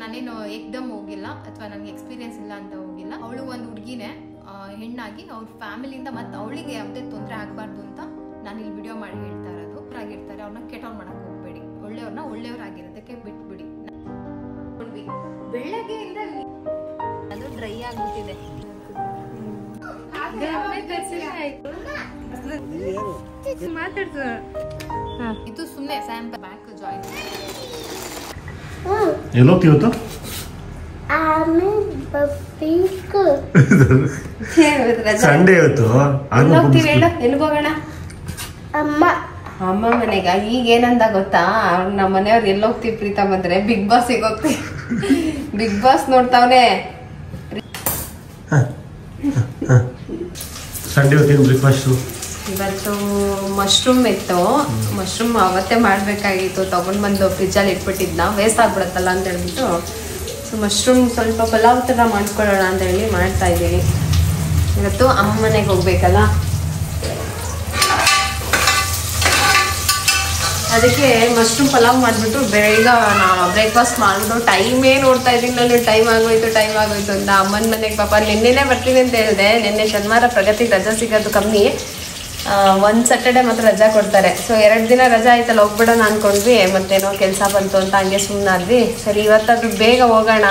ನಾನೇನು ಏಕ್ದಮ್ ಹೋಗಿಲ್ಲ ಅಥವಾ ನನಗೆ ಎಕ್ಸ್ಪೀರಿಯನ್ಸ್ ಇಲ್ಲ ಅಂತ ಹೋಗಿಲ್ಲ. ಅವಳು ಒಂದು ಹುಡುಗಿನೇ ಹೆಣ್ಣಾಗಿ ಅವ್ರ ಫ್ಯಾಮಿಲಿಯಿಂದ ಮತ್ತೆ ಅವಳಿಗೆ ಯಾವುದೇ ತೊಂದರೆ ಆಗಬಾರ್ದು ಅಂತ ನಾನು ಇಲ್ಲಿ ವಿಡಿಯೋ ಮಾಡಿ ಹೇಳ್ತಾ ಇರೋದು. ಆಗಿರ್ತಾರೆ ಅವ್ರನ್ನ ಕೆಟ್ಟವ್ರು ಮಾಡಕ್ಕೆ ಹೋಗ್ಬೇಡಿ, ಒಳ್ಳೆಯವ್ರನ್ನ ಒಳ್ಳೆಯವ್ರಾಗಿರೋದಕ್ಕೆ ಬಿಟ್ಬಿಡಿ. ಬೆಳಗ್ಗೆಯಿಂದ ಅದು ಡ್ರೈ ಆಗ್ಬಿಟ್ಟಿದೆ. ಇದು ಸುಮ್ಮನೆ ಸ್ಯಾಂಪಲ್ ಬ್ಯಾಕ್ ಜಾಯಿನ್. ಎಲ್ಲೋಗ್ತೀವತ್ತು ಸಂಡೇ ಇವತ್ತು ಎಲ್ಲಿಗೋಗೋಣ? ಅಮ್ಮ ಮನೆಗ. ಈಗ ಏನಂದ ಗೊತ್ತಾ, ನಮ್ಮ ಮನೆಯವ್ರು ಎಲ್ಲೋಗ್ತೀವಿ ಪ್ರೀತಾ ಬಂದ್ರೆ ಬಿಗ್ ಬಾಸ್ ಹೋಗ್ತೀವಿ. ಬಿಗ್ ಬಾಸ್ ನೋಡ್ತಾವನೆ. ಸಂಡೇ ಇವತ್ತೇನು ಬ್ರೇಕ್ಫಾಸ್ಟು? ಇವತ್ತು ಮಶ್ರೂಮ್ ಇತ್ತು. ಮಶ್ರೂಮ್ ಅವತ್ತೇ ಮಾಡಬೇಕಾಗಿತ್ತು, ತಗೊಂಡು ಬಂದು ಫ್ರಿಜ್ಜಲ್ಲಿ ಇಟ್ಬಿಟ್ಟಿದ್ನ, ವೇಸ್ಟ್ ಆಗ್ಬಿಡುತ್ತಲ್ಲ ಅಂತ ಹೇಳ್ಬಿಟ್ಟು ಸೊ ಮಶ್ರೂಮ್ ಸ್ವಲ್ಪ ಪಲಾವ್ ಥರ ಮಾಡ್ಕೊಳ್ಳೋಣ ಅಂತ ಹೇಳಿ ಮಾಡ್ತಾ ಇದ್ದೀವಿ. ಇವತ್ತು ಅಮ್ಮ ಮನೆಗೆ ಹೋಗ್ಬೇಕಲ್ಲ, ಅದಕ್ಕೆ ಮಶ್ರೂಮ್ ಪಲಾವ್ ಮಾಡಿಬಿಟ್ಟು ಬೇಗ ಬ್ರೇಕ್ಫಾಸ್ಟ್ ಮಾಡಿಬಿಟ್ಟು ಟೈಮೇ ನೋಡ್ತಾ ಇದ್ದೀನಿ ನಾನು. ಟೈಮ್ ಆಗೋಯ್ತು ಅಂತ. ಅಮ್ಮನ ಮನೆಗೆ ಪಾಪ ನಿನ್ನೆನೇ ಬರ್ತೀನಿ ಅಂತ ಹೇಳಿದೆ. ನಿನ್ನೆ ಶನಿವಾರ ಪ್ರಗತಿಗೆ ರಜಾ ಸಿಗೋದು ಕಮ್ಮಿ, ಒಂದು ಸ್ಯಾಟರ್ಡೆ ಮಾತ್ರ ರಜಾ ಕೊಡ್ತಾರೆ. ಸೊ 2 ದಿನ ರಜಾ ಆಯ್ತಲ್ಲ, ಹೋಗ್ಬಿಡೋಣ ಅಂದ್ಕೊಂಡ್ವಿ. ಮತ್ತೇನೋ ಕೆಲಸ ಬಂತು ಅಂತ ಹಂಗೆ ಸುಮ್ಮನಾದ್ವಿ. ಸರಿ ಇವತ್ತಾದ್ರೂ ಬೇಗ ಹೋಗೋಣ,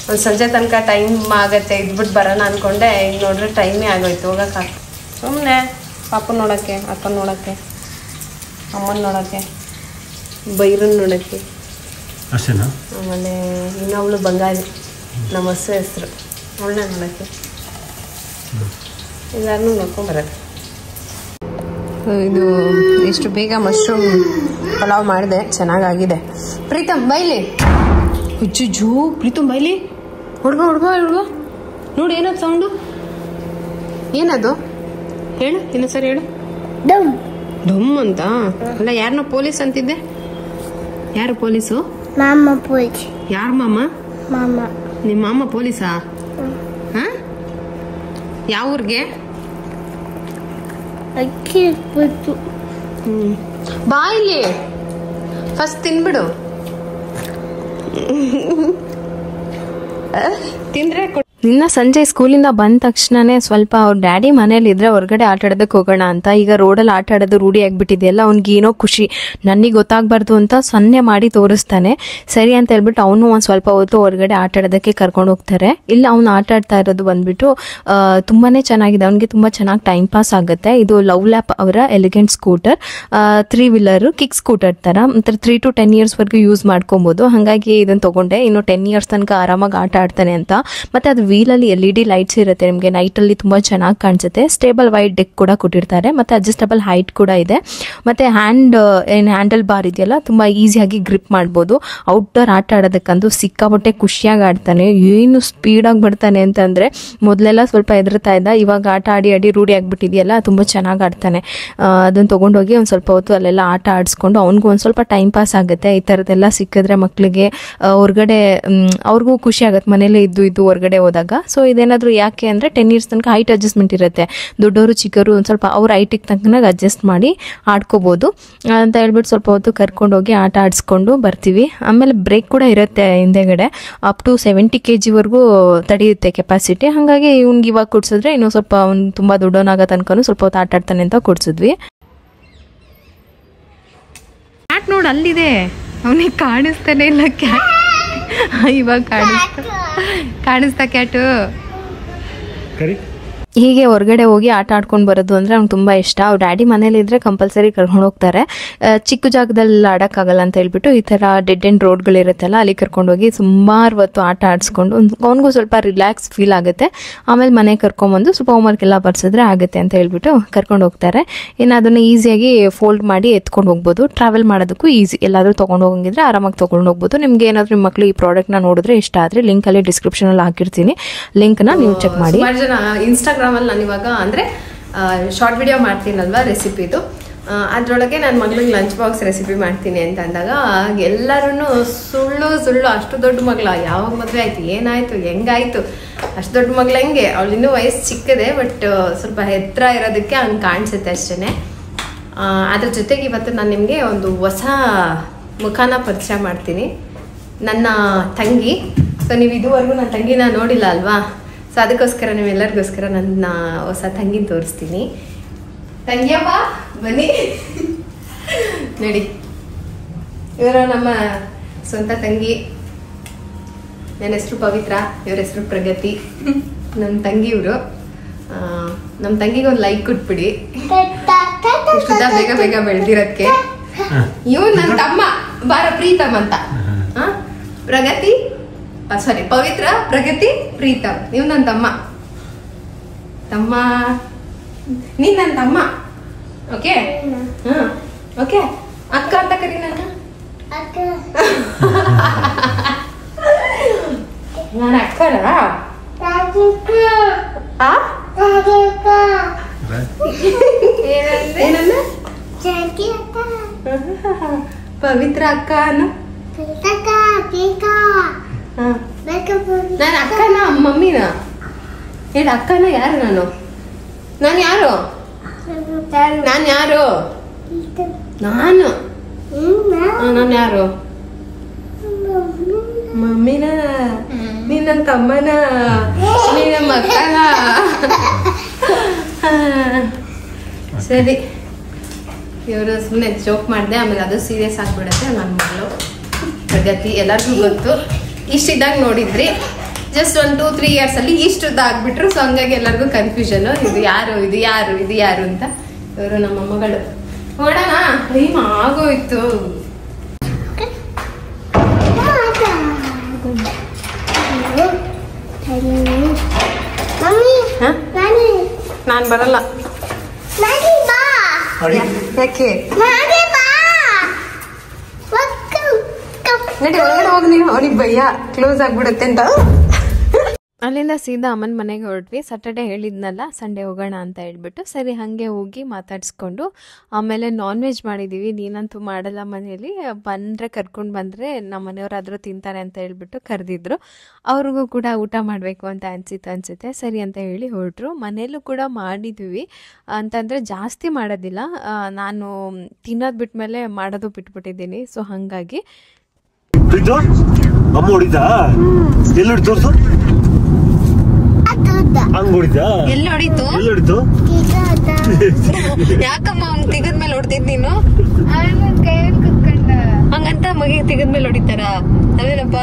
ಒಂದು ಸಂಜೆ ತನಕ ಟೈಮ್ ಆಗುತ್ತೆ, ಇದ್ಬಿಟ್ಟು ಬರೋಣ ಅಂದ್ಕೊಂಡೆ. ಈಗ ನೋಡ್ರೆ ಟೈಮೇ ಆಗೋಯ್ತು, ಹೋಗೋಕ್ಕಾಗ್ತದೆ. ಸುಮ್ಮನೆ ಪಾಪನ ನೋಡೋಕ್ಕೆ, ಅಕ್ಕನ ನೋಡೋಕ್ಕೆ, ಅಮ್ಮನ ನೋಡೋಕ್ಕೆ, ಬೈರನ್ ನೋಡೋಕ್ಕೆ ಅಷ್ಟೇನಾ? ಆಮೇಲೆ ಇನ್ನೊಬ್ಳು ಬಂಗಾಳಿ, ನಮ್ಮ ಹೆಸರು, ಅವಳನ್ನ ನೋಡೋಕ್ಕೆ, ಎಲ್ಲರನ್ನೂ ನೋಡ್ಕೊಂಬರೋದು. ಇದು ಇಷ್ಟು ಬೇಗ ಮಶ್ರೂಮ್ ಪಲಾವ್ ಮಾಡಿದೆ, ಚೆನ್ನಾಗಾಗಿದೆ. ಪ್ರೀತಮ್ ಬೈಲಿ, ಹುಚ್ಚು ಪ್ರೀತಮ್ ಬೈಲಿ, ಹುಡ್ಗ ನೋಡಿ ಏನದು ಸೌಂಡು, ಏನದು ಹೇಳು, ಇನ್ನೊಂದ್ಸರಿ ಹೇಳು. ಢಮ್ ಅಂತ ಅಲ್ಲ, ಯಾರನ್ನ ಪೊಲೀಸ್ ಅಂತಿದ್ದೆ? ಯಾರು ಪೊಲೀಸು? ಮಾಮ ಪೊಲೀಸ್. ಯಾರ ಮಾಮ? ಮಾಮ. ನಿಮ್ಮ ಮಾಮ ಪೊಲೀಸಾ? ಹಾ, ಯಾವ ಊರಿಗೆ? ಅಕ್ಕಿ ಬಿಟ್ಟು. ಬಾ ಇಲ್ಲಿ, ಫಸ್ಟ್ ತಿನ್ಬಿಡು. ತಿಂದ್ರೆ ನಿನ್ನ ಸಂಜೆ ಸ್ಕೂಲಿಂದ ಬಂದ ತಕ್ಷಣನೇ ಸ್ವಲ್ಪ ಅವ್ರ ಡ್ಯಾಡಿ ಮನೇಲಿ ಇದ್ರೆ ಹೊರಗಡೆ ಆಟ ಆಡೋದಕ್ಕೆ ಹೋಗೋಣ ಅಂತ. ಈಗ ರೋಡಲ್ಲಿ ಆಟ ಆಡೋದು ರೂಢಿ ಆಗ್ಬಿಟ್ಟಿದೆಯಲ್ಲ, ಅವ್ನಿಗೆ ಏನೋ ಖುಷಿ, ನನಗೆ ಗೊತ್ತಾಗಬಾರ್ದು ಅಂತ ಸೊನ್ನೆ ಮಾಡಿ ತೋರಿಸ್ತಾನೆ. ಸರಿ ಅಂತ ಹೇಳ್ಬಿಟ್ಟು ಅವನು ಒಂದು ಸ್ವಲ್ಪ ಹೊತ್ತು ಹೊರಗಡೆ ಆಟ ಆಡೋದಕ್ಕೆ ಕರ್ಕೊಂಡು ಹೋಗ್ತಾರೆ. ಇಲ್ಲ ಅವ್ನು ಆಟ ಆಡ್ತಾ ಇರೋದು ಬಂದ್ಬಿಟ್ಟು ತುಂಬಾನೇ ಚೆನ್ನಾಗಿದೆ, ಅವ್ನಿಗೆ ತುಂಬಾ ಚೆನ್ನಾಗಿ ಟೈಮ್ ಪಾಸ್ ಆಗುತ್ತೆ. ಇದು ಲವ್ ಲ್ಯಾಪ್ ಅವರ elegant scooter, 3 wheeler kick scooter ತರ, 3 to 10 years ವರೆಗೂ ಯೂಸ್ ಮಾಡ್ಕೊಬಹುದು. ಹಾಗಾಗಿ ಇದನ್ನ ತಗೊಂಡೆ. ಇನ್ನು 10 years ತನಕ ಆರಾಮಾಗಿ ಆಟ ಆಡ್ತಾನೆ ಅಂತ. ಮತ್ತೆ ಅದು ವೀಲಲ್ಲಿ LED ಲೈಟ್ಸ್ ಇರುತ್ತೆ, ನಿಮಗೆ ನೈಟಲ್ಲಿ ತುಂಬ ಚೆನ್ನಾಗಿ ಕಾಣಿಸುತ್ತೆ. ಸ್ಟೇಬಲ್ ವೈಡ್ ಡೆಕ್ ಕೂಡ ಕೊಟ್ಟಿರ್ತಾರೆ, ಮತ್ತು ಅಡ್ಜಸ್ಟಬಲ್ ಹೈಟ್ ಕೂಡ ಇದೆ. ಮತ್ತು ಹ್ಯಾಂಡಲ್ ಬಾರ್ ಇದೆಯಲ್ಲ, ತುಂಬ ಈಸಿಯಾಗಿ ಗ್ರಿಪ್ ಮಾಡ್ಬೋದು. ಔಟ್ಡೋರ್ ಆಟ ಆಡೋದಕ್ಕಂತೂ ಸಿಕ್ಕಾಪಟ್ಟೆ ಖುಷಿಯಾಗಿ ಆಡ್ತಾನೆ. ಏನು ಸ್ಪೀಡಾಗಿ ಬರ್ತಾನೆ ಅಂತಂದರೆ, ಮೊದಲೆಲ್ಲ ಸ್ವಲ್ಪ ಹೆದರ್ತಾ ಇದ್ದ, ಇವಾಗ ಆಟ ಆಡಿ ರೂಢಿ ಆಗಿಬಿಟ್ಟಿದೆಯಲ್ಲ, ತುಂಬ ಚೆನ್ನಾಗಿ ಆಡ್ತಾನೆ. ಅದನ್ನು ತೊಗೊಂಡೋಗಿ ಒಂದು ಸ್ವಲ್ಪ ಹೊತ್ತು ಅಲ್ಲೆಲ್ಲ ಆಟ ಆಡಿಸ್ಕೊಂಡು ಅವ್ನಿಗೂ ಒಂದು ಸ್ವಲ್ಪ ಟೈಮ್ ಪಾಸ್ ಆಗುತ್ತೆ. ಈ ಥರದ್ದೆಲ್ಲ ಸಿಕ್ಕಿದ್ರೆ ಮಕ್ಕಳಿಗೆ ಹೊರಗಡೆ ಅವ್ರಿಗೂ ಖುಷಿ ಆಗುತ್ತೆ, ಮನೇಲಿ ಇದ್ದು ಹೊರಗಡೆ ಹೋದಾಗ. ಸೊ ಇದೇನಾದರೂ ಯಾಕೆ ಅಂದರೆ 10 years ತನಕ ಹೈಟ್ ಅಡ್ಜಸ್ಟ್ಮೆಂಟ್ ಇರುತ್ತೆ. ದೊಡ್ಡವರು ಚಿಕ್ಕವರು ಒಂದು ಸ್ವಲ್ಪ ಅವ್ರ ಹೈಟಿಗೆ ತಕ್ಕನಾಗಿ ಅಡ್ಜಸ್ಟ್ ಮಾಡಿ ಆಡ್ಕೋಬೋದು ಅಂತ ಹೇಳ್ಬಿಟ್ಟು ಸ್ವಲ್ಪ ಹೊತ್ತು ಕರ್ಕೊಂಡೋಗಿ ಆಟ ಆಡಿಸ್ಕೊಂಡು ಬರ್ತೀವಿ. ಆಮೇಲೆ ಬ್ರೇಕ್ ಕೂಡ ಇರುತ್ತೆ ಹಿಂದೆಗಡೆ, ಅಪ್ ಟು 70 kg ವರೆಗೂ ತಡೆಯುತ್ತೆ ಕೆಪಾಸಿಟಿ. ಹಾಗಾಗಿ ಇವ್ನಿಗೆ ಇವಾಗ ಕೊಡ್ಸಿದ್ರೆ ಇನ್ನೂ ಸ್ವಲ್ಪ ಅವ್ನು ತುಂಬ ದೊಡ್ಡವನಾಗೋ ತನಕ ಸ್ವಲ್ಪ ಹೊತ್ತು ಆಟ ಆಡ್ತಾನೆ ಅಂತ ಕೊಡ್ಸಿದ್ವಿ. ಕ್ಯಾಟ್ ನೋಡಿ ಅಲ್ಲಿದೆ, ಅವನಿಗೆ ಕಾಣಿಸ್ತಾನೆ ಇಲ್ಲ ಕ್ಯಾಟ್. ಇವಾಗ ಕಾಣಿಸ್ತಾ ಕ್ಯಾಟು. ಹೀಗೆ ಹೊರಗಡೆ ಹೋಗಿ ಆಟ ಆಡ್ಕೊಂಡು ಬರೋದು ಅಂದರೆ ಅವ್ನಿಗೆ ತುಂಬ ಇಷ್ಟ. ಅವ್ರ ಡ್ಯಾಡಿ ಮನೇಲಿದ್ದರೆ ಕಂಪಲ್ಸರಿ ಕರ್ಕೊಂಡು ಹೋಗ್ತಾರೆ. ಚಿಕ್ಕ ಜಾಗದಲ್ಲಿ ಆಡೋಕ್ಕಾಗಲ್ಲ ಅಂತ ಹೇಳ್ಬಿಟ್ಟು ಈ ಥರ ಡೆಡ್ ಎಂಡ್ ರೋಡ್ಗಳಿರುತ್ತಲ್ಲ, ಅಲ್ಲಿ ಕರ್ಕೊಂಡೋಗಿ ಸುಮಾರು ಹೊತ್ತು ಆಟ ಆಡಿಸ್ಕೊಂಡು ಅವ್ನಿಗೂ ಸ್ವಲ್ಪ ರಿಲ್ಯಾಕ್ಸ್ ಫೀಲ್ ಆಗುತ್ತೆ. ಆಮೇಲೆ ಮನೆಗೆ ಕರ್ಕೊಂಬಂದು ಸ್ವಲ್ಪ ಹೋಮ್ವರ್ಕ್ ಎಲ್ಲ ಬರ್ಸಿದ್ರೆ ಆಗುತ್ತೆ ಅಂತ ಹೇಳ್ಬಿಟ್ಟು ಕರ್ಕೊಂಡು ಹೋಗ್ತಾರೆ. ಇನ್ನು ಅದನ್ನು ಈಸಿಯಾಗಿ ಫೋಲ್ಡ್ ಮಾಡಿ ಎತ್ಕೊಂಡು ಹೋಗ್ಬೋದು. ಟ್ರಾವೆಲ್ ಮಾಡೋದಕ್ಕೂ ಈಸಿ, ಎಲ್ಲಾದರೂ ತೊಗೊಂಡು ಹೋಗಂಗಿದ್ರೆ ಆರಾಮಾಗಿ ತೊಗೊಂಡು ಹೋಗ್ಬೋದು. ನಿಮ್ಗೆ ಏನಾದರೂ ನಿಮ್ಮ ಮಕ್ಕಳು ಈ ಪ್ರಾಡಕ್ಟ್ನ ನೋಡಿದ್ರೆ ಇಷ್ಟ ಆದರೆ ಲಿಂಕಲ್ಲಿ ಡಿಸ್ಕ್ರಿಪ್ಷನಲ್ಲಿ ಹಾಕಿರ್ತೀನಿ, ಲಿಂಕ್ನ ನೀವು ಚೆಕ್ ಮಾಡಿ. ಇನ್ಸ್ಟಾಗ್ರಾಮಲ್ಲಿ ನಾನು ಇವಾಗ ಅಂದರೆ ಶಾರ್ಟ್ ವಿಡಿಯೋ ಮಾಡ್ತೀನಲ್ವ ರೆಸಿಪಿದು, ಅದರೊಳಗೆ ನನ್ನ ಮಗಳಿಗೆ ಲಂಚ್ ಬಾಕ್ಸ್ ರೆಸಿಪಿ ಮಾಡ್ತೀನಿ ಅಂತ ಅಂದಾಗ ಎಲ್ಲರೂ ಸುಳ್ಳು ಅಷ್ಟು ದೊಡ್ಡ ಮಗಳ, ಯಾವಾಗ ಮದುವೆ ಆಯಿತು, ಏನಾಯಿತು, ಹೆಂಗಾಯಿತು, ಅಷ್ಟು ದೊಡ್ಡ ಮಗಳು ಹೆಂಗೆ, ಅವಳು ಇನ್ನೂ ವಯಸ್ಸು ಚಿಕ್ಕದೆ, ಬಟ್ ಸ್ವಲ್ಪ ಎತ್ತರ ಇರೋದಕ್ಕೆ ಹಂಗೆ ಕಾಣಿಸುತ್ತೆ ಅಷ್ಟೇ. ಅದ್ರ ಜೊತೆಗೆ ಇವತ್ತು ನಾನು ನಿಮಗೆ ಒಂದು ಹೊಸ ಮುಖಾನ ಪರಿಚಯ ಮಾಡ್ತೀನಿ. ನನ್ನ ತಂಗಿ. ಸೊ ನೀವು ಇದುವರೆಗೂ ನನ್ನ ತಂಗಿನ ನೋಡಿಲ್ಲ ಅಲ್ವಾ, ಸೊ ಅದಕ್ಕೋಸ್ಕರ ನೀವೆಲ್ಲರಿಗೋಸ್ಕರ ನನ್ನ ಹೊಸ ತಂಗಿನ ತೋರಿಸ್ತೀನಿ. ತಂಗಿಯಪ್ಪ ಬನ್ನಿ ನೋಡಿ, ಇವರು ನಮ್ಮ ಸ್ವಂತ ತಂಗಿ. ನನ್ನ ಹೆಸರು ಪವಿತ್ರ, ಇವ್ರ ಹೆಸರು ಪ್ರಗತಿ. ನಮ್ಮ ತಂಗಿ ಇವರು. ನಮ್ಮ ತಂಗಿಗೆ ಒಂದು ಲೈಕ್ ಕೊಟ್ಬಿಡಿ, ಇಷ್ಟುದ್ದ ಬೇಗ ಬೇಗ ಬೆಳೆದಿರೋದಕ್ಕೆ. ಇವ್ ನನ್ನ ತಮ್ಮ ಬಾರ ಪ್ರೀತಮ್ ಅಂತ. ಪ್ರಗತಿ ಸಾರಿ ಪವಿತ್ರ, ಪ್ರಗತಿ, ಪ್ರೀತಮ್. ನೀವು ನನ್ನ ತಮ್ಮ ನೀನ್ ನನ್ನ ತಮ್ಮ. Okay okay. ಅಕ್ಕ ಅಂತ ಕರಿ ನನ್ನ. ನಾನು ಅಕ್ಕನ ಏನಂದ ಪವಿತ್ರ ಅಕ್ಕ ಅನ್ನು. ನಾನು ಅಕ್ಕನ ಮಮ್ಮಿನ ಹೇಳ. ಅಕ್ಕನ ಯಾರು ನಾನು? ನಾನು ಯಾರು? ನಾನು ಯಾರು? ನಾನು ಯಾರು? ಮಮ್ಮಿನ? ನೀನ್ ನನ್ನ ತಮ್ಮನ? ನೀ ನಮ್ಮ ಅಕ್ಕನ? ಸರಿ, ಇವರು ಸುಮ್ಮನೆ ಜೋಕ್ ಮಾಡಿದೆ, ಆಮೇಲೆ ಅದು ಸೀರಿಯಸ್ ಆಗ್ಬಿಡುತ್ತೆ. ನನ್ನ ಮಗಳು ಪ್ರಗತಿ ಎಲ್ಲರಿಗೂ ಗೊತ್ತು. ಇಷ್ಟಿದ್ದಾಗ ನೋಡಿದ್ರಿ, ಜಸ್ಟ್ 1-2-3 years ಅಲ್ಲಿ ಇಷ್ಟುದ್ದ ಆಗ್ಬಿಟ್ರು. ಸೊ ಹಂಗಾಗಿ ಎಲ್ಲರಿಗೂ ಕನ್ಫ್ಯೂಷನ್, ಇದು ಯಾರು ಇದು ಯಾರು ಇದು ಯಾರು ಅಂತ. ಇವರು ನಮ್ಮ ಮಗಳು. ನೋಡೋಣ, ಟೈಮ್ ಆಗೋಯ್ತು. ನಾನ್ ಬರಲ್ಲ. ಯಾಕೆ? ನಡಿ ಒಳಗಡೆ ಹೋಗಿ, ನೀವು ಅವ್ರಿಗೆ ಭಯ ಕ್ಲೋಸ್ ಆಗ್ಬಿಡುತ್ತೆ ಅಂತ. ಅಲ್ಲಿಂದ ಸೀದಾ ಅಮ್ಮನ ಮನೆಗೆ ಹೊರಟ್ವಿ. ಸ್ಯಾಟರ್ಡೆ ಹೇಳಿದ್ನಲ್ಲ ಸಂಡೇ ಹೋಗೋಣ ಅಂತ ಹೇಳ್ಬಿಟ್ಟು, ಸರಿ ಹಾಗೆ ಹೋಗಿ ಮಾತಾಡಿಸ್ಕೊಂಡು ಆಮೇಲೆ ನಾನ್ ವೆಜ್ ಮಾಡಿದ್ದೀವಿ. ನೀನಂತೂ ಮಾಡಲ್ಲ ಮನೇಲಿ, ಬಂದರೆ ಕರ್ಕೊಂಡು ಬಂದರೆ ನಮ್ಮ ಮನೆಯವರಾದರೂ ತಿಂತಾರೆ ಅಂತ ಹೇಳ್ಬಿಟ್ಟು ಕರೆದಿದ್ರು. ಅವ್ರಿಗೂ ಕೂಡ ಊಟ ಮಾಡಬೇಕು ಅಂತ ಅನಿಸುತ್ತೆ. ಸರಿ ಅಂತ ಹೇಳಿ ಹೊರಟ್ರು. ಮನೆಯಲ್ಲೂ ಕೂಡ ಮಾಡಿದ್ವಿ, ಅಂತಂದರೆ ಜಾಸ್ತಿ ಮಾಡೋದಿಲ್ಲ. ನಾನು ತಿನ್ನೋದು ಬಿಟ್ಮೇಲೆ ಮಾಡೋದು ಬಿಟ್ಬಿಟ್ಟಿದ್ದೀನಿ. ಸೊ ಹಾಗಾಗಿ ಅಮ್ಮ ಹೊಡಿತಾ ಎಲ್ಲಿ ತೋರ್ಸು. ಹಂಗ ಹೊಡಿತಾ? ಎಲ್ಲಿ ಹೊಡಿತು? ಯಾಕಮ್ಮ ಅವ್ನ್ ತೆಗದ್ಮೇಲೆ ಹೊಡ್ತಿದ್ ನೀನು? ಹಂಗಂತ ಮಗಿ ತೆಗದ್ಮೇಲೆ ಹೊಡಿತಾರ? ಅದೇನಪ್ಪ.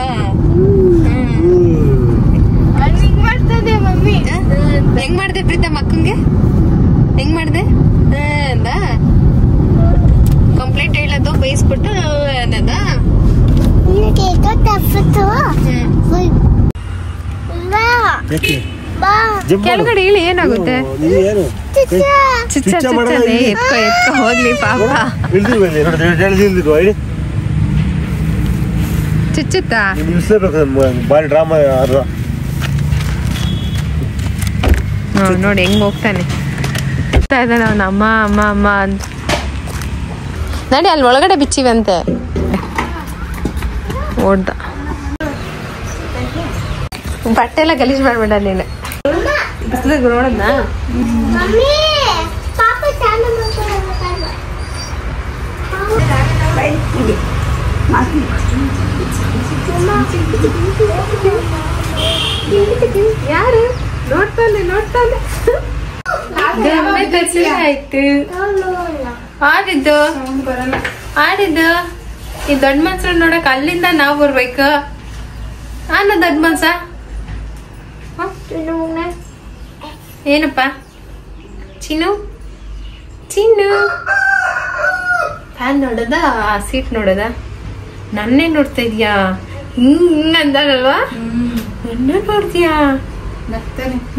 ಹೆಂಗ್ ಮಾಡ್ದೆ ಪ್ರೀತಮ್ ಅಕ್ಕಂಗೆ? ಹೆಂಗ್ ಮಾಡ್ದೆ ಅಂದ? ಕಂಪ್ಲೇಂಟ್ ಹೇಳೋದು ಬೈಸ್ಬಿಟ್ಟು ಅನ್ನದ? ಕೆಳಗಡೆ ಇಳಿ, ಏನಾಗುತ್ತೆ? ಚಿಚ್ಚ ಎತ್ಕೊ ಹೋಗ್ಲಿ ಪಾಪ. ಚಿಚ್ಚುತ್ತಾ? ಬಾರಿ ಡ್ರಾಮಾ. ನೋಡಿ ಹೆಂಗ್ ಹೋಗ್ತಾನೆ ಇದ್ದಾನೆ ಅವನ. ಅಮ್ಮ ಅಮ್ಮ ಅಮ್ಮ ಅಂತ. ನಡಿ ಅಲ್ಲಿ ಒಳಗಡೆ ಬಿಚ್ಚಿವಂತೆ. ಓಡ್ದ. ಬಟ್ಟೆ ಎಲ್ಲ ಗಲೀಜ್ ಮಾಡ್ಬೇಡ ನೀನು. ಬಿಸಿಲಿಗೆ ನೋಡದ್ನ? ಯಾರು ನೋಡ್ತಾನೆ ಆಯ್ತು. ಆಡಿದ್ದು ಈ ದೊಡ್ಡ ಮನ್ಸರು ನೋಡಕ್ ಅಲ್ಲಿಂದ ನಾವ್ ಬರ್ಬೇಕು. ದೊಡ್ಡ ಮನ್ಸ ಏನಪ್ಪ? ಚಿನ್ನು ಫ್ಯಾನ್ ನೋಡದ, ಸೀಟ್ ನೋಡದ? ನನ್ನೇ ನೋಡ್ತಾ ಇದ್ಯಾ? ಹಿಂಗ ಅಂದಲ್ವಾ? ನನ್ನ ನೋಡ್ತೀಯಾ?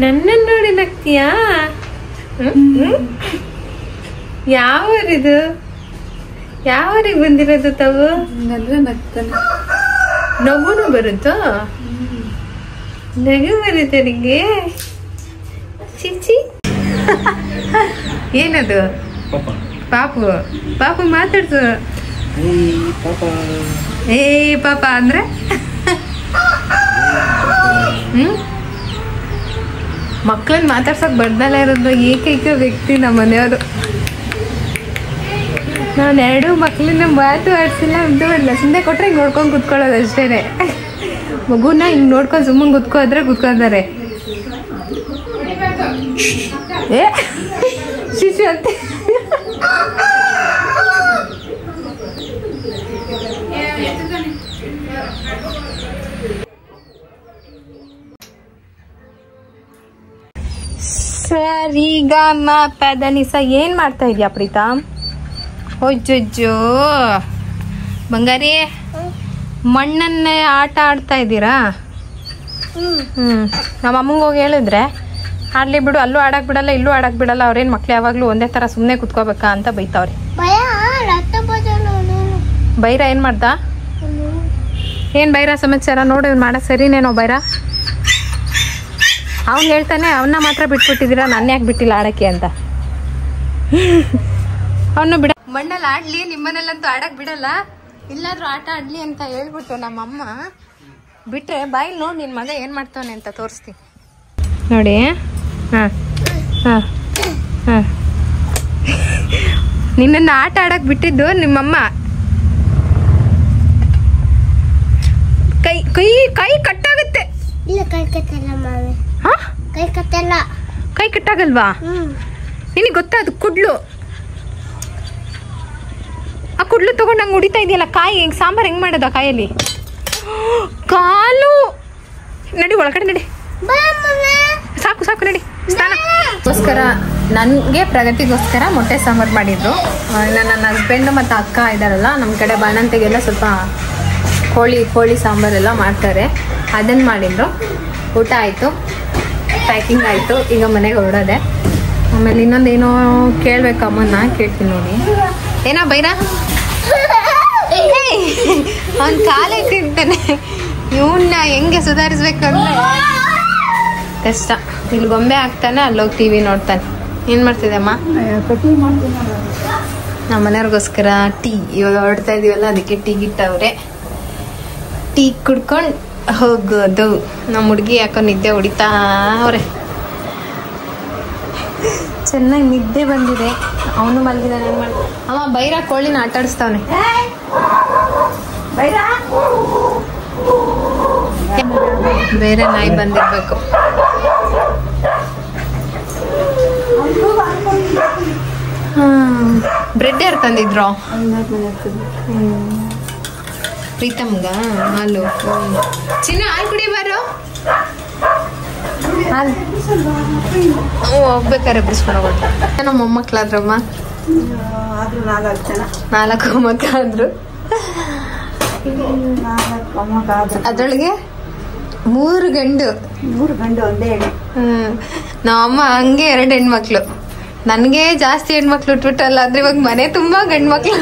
ನನ್ನ ನೋಡಿ ನಗ್ತೀಯಾ? ಯಾವೂರಿದು? ಯಾವೂರಿಗೆ ಬಂದಿರೋದು ತಾವು? ನಗುನು ಬರುತ್ತೋ? ನಗು ಬರುತ್ತೆ ನಿಂಗೆ? ಚಿಚ್ಚಿ ಏನದು? ಪಾಪು ಮಾತಾಡ್ಸು. ಏ ಪಾಪ ಅಂದ್ರೆ ಮಕ್ಕಳನ್ನ ಮಾತಾಡ್ಸಕ್ ಬರ್ದಲ್ಲ ಇರೋದು ಏಕೈಕ ವ್ಯಕ್ತಿ ನಮ್ಮ ಮನೆಯವರು. ನಾನು 2 ಮಕ್ಳನ್ನ ಮಾತು ಆಡ್ಸಿಲ್ಲ ಅಂತ ಇಲ್ಲ, ಸುಮ್ಮನೆ ಕೊಟ್ರೆ ಹಿಂಗೆ ನೋಡ್ಕೊಂಡು ಕುತ್ಕೊಳ್ಳೋದು ಅಷ್ಟೇ. ಮಗುನ ಹಿಂಗೆ ನೋಡ್ಕೊಂಡು ಸುಮ್ಮನೆ ಕುತ್ಕೋದ್ರೆ ಕುತ್ಕೋತಾರೆ. ಏ ಶಿಶು ಅಂತ ಸರಿಗ ಮಾಪದನಿಸ ಏನ್ ಮಾಡ್ತಾ ಇದೀಯಾ ಪ್ರೀತಮ್? ಒಜ್ಜೊಜ್ಜೋ ಬಂಗಾರಿ, ಮಣ್ಣನ್ನೇ ಆಟ ಆಡ್ತಾ ಇದ್ದೀರಾ? ನಮ್ಮ ಅಮ್ಮಂಗೆ ಹೋಗಿ ಹೇಳಿದ್ರೆ ಆಡ್ಲಿ ಬಿಡು, ಅಲ್ಲೂ ಆಡಕ್ ಬಿಡಲ್ಲ ಇಲ್ಲೂ ಆಡಕ್ ಬಿಡಲ್ಲ, ಅವ್ರೇನ್ ಮಕ್ಳು ಯಾವಾಗ್ಲೂ ಒಂದೇ ತರ ಸುಮ್ನೆ ಕುತ್ಕೋಬೇಕಾ ಅಂತ ಬೈತಾವ್ರಿ. ಬೈರ ಏನ್ ಮಾಡ್ದ? ಏನ್ ಬೈರ ಸಮಾಚಾರ? ನೋಡಿ ಇವ್ನು ಮಾಡೋ ಸರಿನೇನೋ ಬೈರ. ಅವ್ನು ಹೇಳ್ತಾನೆ ಅವನ್ನ ಮಾತ್ರ ಬಿಟ್ಬಿಟ್ಟಿದ್ದೀರಾ, ನನ್ನ ಯಾಕೆ ಬಿಟ್ಟಿಲ್ಲ ಆಡಕ್ಕೆ ಅಂತ. ಅವನು ಬಿಡ ಮಣ್ಣಲ್ಲಿ ಆಡ್ಲಿ, ನಿಮ್ಮನೇಲಂತೂ ಆಡಕ್ ಬಿಡಲ್ಲ, ಇಲ್ಲಾದ್ರೂ ಆಟ ಆಡ್ಲಿ ಅಂತ ಹೇಳ್ಬಿಟ್ಟು ನಮ್ಮಮ್ಮ ಬಿಟ್ರೆ ಬಾಯಿಲ್ ನೋಡಿ ನಿನ್ ಮಗ ಏನ್ ಮಾಡ್ತಾವನೆ ಅಂತ ತೋರಿಸ್ತೀನಿ ನೋಡಿ. ನಿನ್ನನ್ನು ಆಟ ಆಡಕ್ ಬಿಟ್ಟಿದ್ದು ನಿಮ್ಮಮ್ಮ. ಕೈ ಕೈ ಕೈ ಕಟ್ಟಾಗುತ್ತೆ. ಕೈ ಕಟ್ಟಾಗಲ್ವಾ? ನಿನಗೆ ಗೊತ್ತಾ ಅದು ಕುಡ್ಲು? ಆ ಕುಡ್ಲು ತಗೊಂಡು ನಂಗೆ ಹೊಡಿತಾ ಇದೆಯಲ್ಲ. ಕಾಯಿ ಸಾಂಬಾರ್ ಹೆಂಗ್ ಮಾಡೋದು ಆ ಕಾಯಲ್ಲಿ? ಕಾಲು ನಡಿ ಒಳಗಡೆ ನಡಿ. ಸಾಕು ಸಾಕು ನಡಿ ಸ್ನಾನಗೋಸ್ಕರ. ನನಗೆ ಪ್ರಗತಿಗೋಸ್ಕರ ಮೊಟ್ಟೆ ಸಾಂಬಾರು ಮಾಡಿದ್ರು. ನನ್ನ ಹಸ್ಬೆಂಡ್ ಮತ್ತು ಅಕ್ಕ ಇದ್ದಾರಲ್ಲ ನಮ್ಮ ಕಡೆ ಬಾಣಂತಿಗೆಲ್ಲ ಸ್ವಲ್ಪ ಕೋಳಿ ಸಾಂಬಾರೆಲ್ಲ ಮಾಡ್ತಾರೆ, ಅದನ್ನು ಮಾಡಿದ್ರು. ಊಟ ಆಯಿತು, ಪ್ಯಾಕಿಂಗ್ ಆಯಿತು, ಈಗ ಮನೆಗೆ ಹೊರಡೋದೆ. ಆಮೇಲೆ ಇನ್ನೊಂದೇನೋ ಕೇಳಬೇಕು ಅಮ್ಮನ್ನ, ಕೇಳ್ತೀನಿ ನೋಡಿ. ಏನೋ ಬೈರಾ ಅವ್ನು ಕಾಲೇ ತಿಂತಾನೆ. ಇವನ್ನ ಹೆಂಗೆ ಸುಧಾರಿಸ್ಬೇಕು ಅಂದ್ರೆ ಕಷ್ಟ. ಇಲ್ಲಿ ಗೊಂಬೆ ಹಾಕ್ತಾನೆ, ಅಲ್ಲೋಗಿ ಟಿ ವಿ ನೋಡ್ತಾನೆ. ಏನು ಮಾಡ್ತಿದ್ದೆ ಅಮ್ಮ? ನಮ್ಮ ಮನೆಯವ್ರಿಗೋಸ್ಕರ ಟೀ ಇವಾಗ ಹೊರಡ್ತಾ ಇದೀವಲ್ಲ, ಅದಕ್ಕೆ ಟೀ ಗಿಟ್ಟವ್ರೆ. ಟೀ ಕುಡ್ಕೊಂಡು ಹೋಗೋದು. ನಮ್ಮ ಹುಡುಗಿ ಯಾಕೋ ನಿದ್ದೆ ಹೊಡಿತಾ ಅವ್ರೆ. ಚೆನ್ನಾಗಿ ನಿದ್ದೆ ಬಂದಿದೆ. ಅವನು ಮಲಗಿದಾನೆ. ಏನು ಮಾಡಿ ಅಮ್ಮ ಬೈರ ಕೋಳಿನ ಆಟ ಆಡಿಸ್ತಾವನೆ. ಬೇರೆ ನಾಯಿ ಬಂದಿರ್ಬೇಕು. ಬ್ರೆಡ್ ಯಾರು ತಂದಿದ್ರು? ಪ್ರೀತಮ್ಗ ಹಾಲು. ಚಿನ್ನ ಹಾಲು ಕುಡಿ ಬಾರು. ಹಾಲು ಹೋಗ್ಬೇಕಾರೆ ಬಿಡಿಸ್ಕೊಂಡು ಹೋಗೋದು. ನಮ್ಮ ಮೊಮ್ಮಕ್ಳಾದ್ರಮ್ಮ? 4 ಮಕ್ಕಳಾದ್ರು. ಅದ್ರೊಳಗೆ 3 ಗಂಡು ಒಂದೇ ಹೆಣ್ಣು. ನಮ್ಮಮ್ಮ ಹಂಗೆ 2 ಹೆಣ್ಮಕ್ಳು. ನನ್ಗೆ ಜಾಸ್ತಿ ಹೆಣ್ಮಕ್ಳು ಹುಟ್ಬಿಟ್ಟಲ್ಲ, ಆದ್ರೆ ಇವಾಗ ಮನೆ ತುಂಬಾ ಗಂಡ್ಮಕ್ಳು.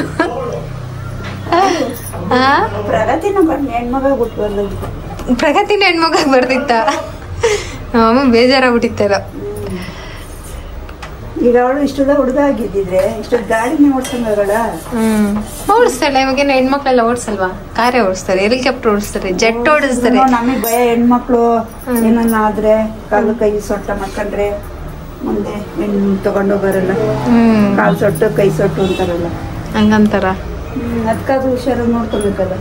ಪ್ರಗತಿನ ಹೆಣ್ಮಗ ಬರ್ದಿತ್ತ. ನಮ್ಮಮ್ಮ ಬೇಜಾರಾಗ್ಬಿಟ್ಟಿತ್ತಾರ. ಈಗ ಅವಳು ಇಷ್ಟೆಲ್ಲ ಹುಡುಗ ಆಗಿದ್ದಿದ್ರೆ ಇಷ್ಟೊಂದು ಗಾಡಿನೇ ಓಡಿಸ್ಕೊಂಡಾಗಳ. ಓಡಿಸ್ತಾಳೆ. ಇವಾಗೇನು ಹೆಣ್ಮಕ್ಳೆಲ್ಲ ಓಡಿಸಲ್ವಾ? ಕಾರೇ ಓಡಿಸ್ತಾರೆ, ಹೆಲಿಕಾಪ್ಟರ್ ಓಡಿಸ್ತಾರೆ, ಜೆಟ್ ಓಡಿಸ್ತಾರೆ. ನಮಗ್ ಭಯ ಹೆಣ್ಮಕ್ಳು ಏನನ್ನ ಆದ್ರೆ ಕಾಲು ಕೈ ಸೊಟ್ಟ ಮಾಡ್ಕೊಂಡ್ರೆ ಮುಂದೆ ಹೆಣ್ಣು ತಗೊಂಡೋಗಾರಲ್ಲ. ಕಾಲು ಸೊಟ್ಟು ಕೈ ಸೊಟ್ಟು ಅಂತಾರಲ್ಲ, ಹಂಗಂತಾರ. ಅದಕ್ಕಾದ್ರೂ ಹುಷಾರಾಗಿ ನೋಡ್ಕೊಬೇಕಲ್ಲ.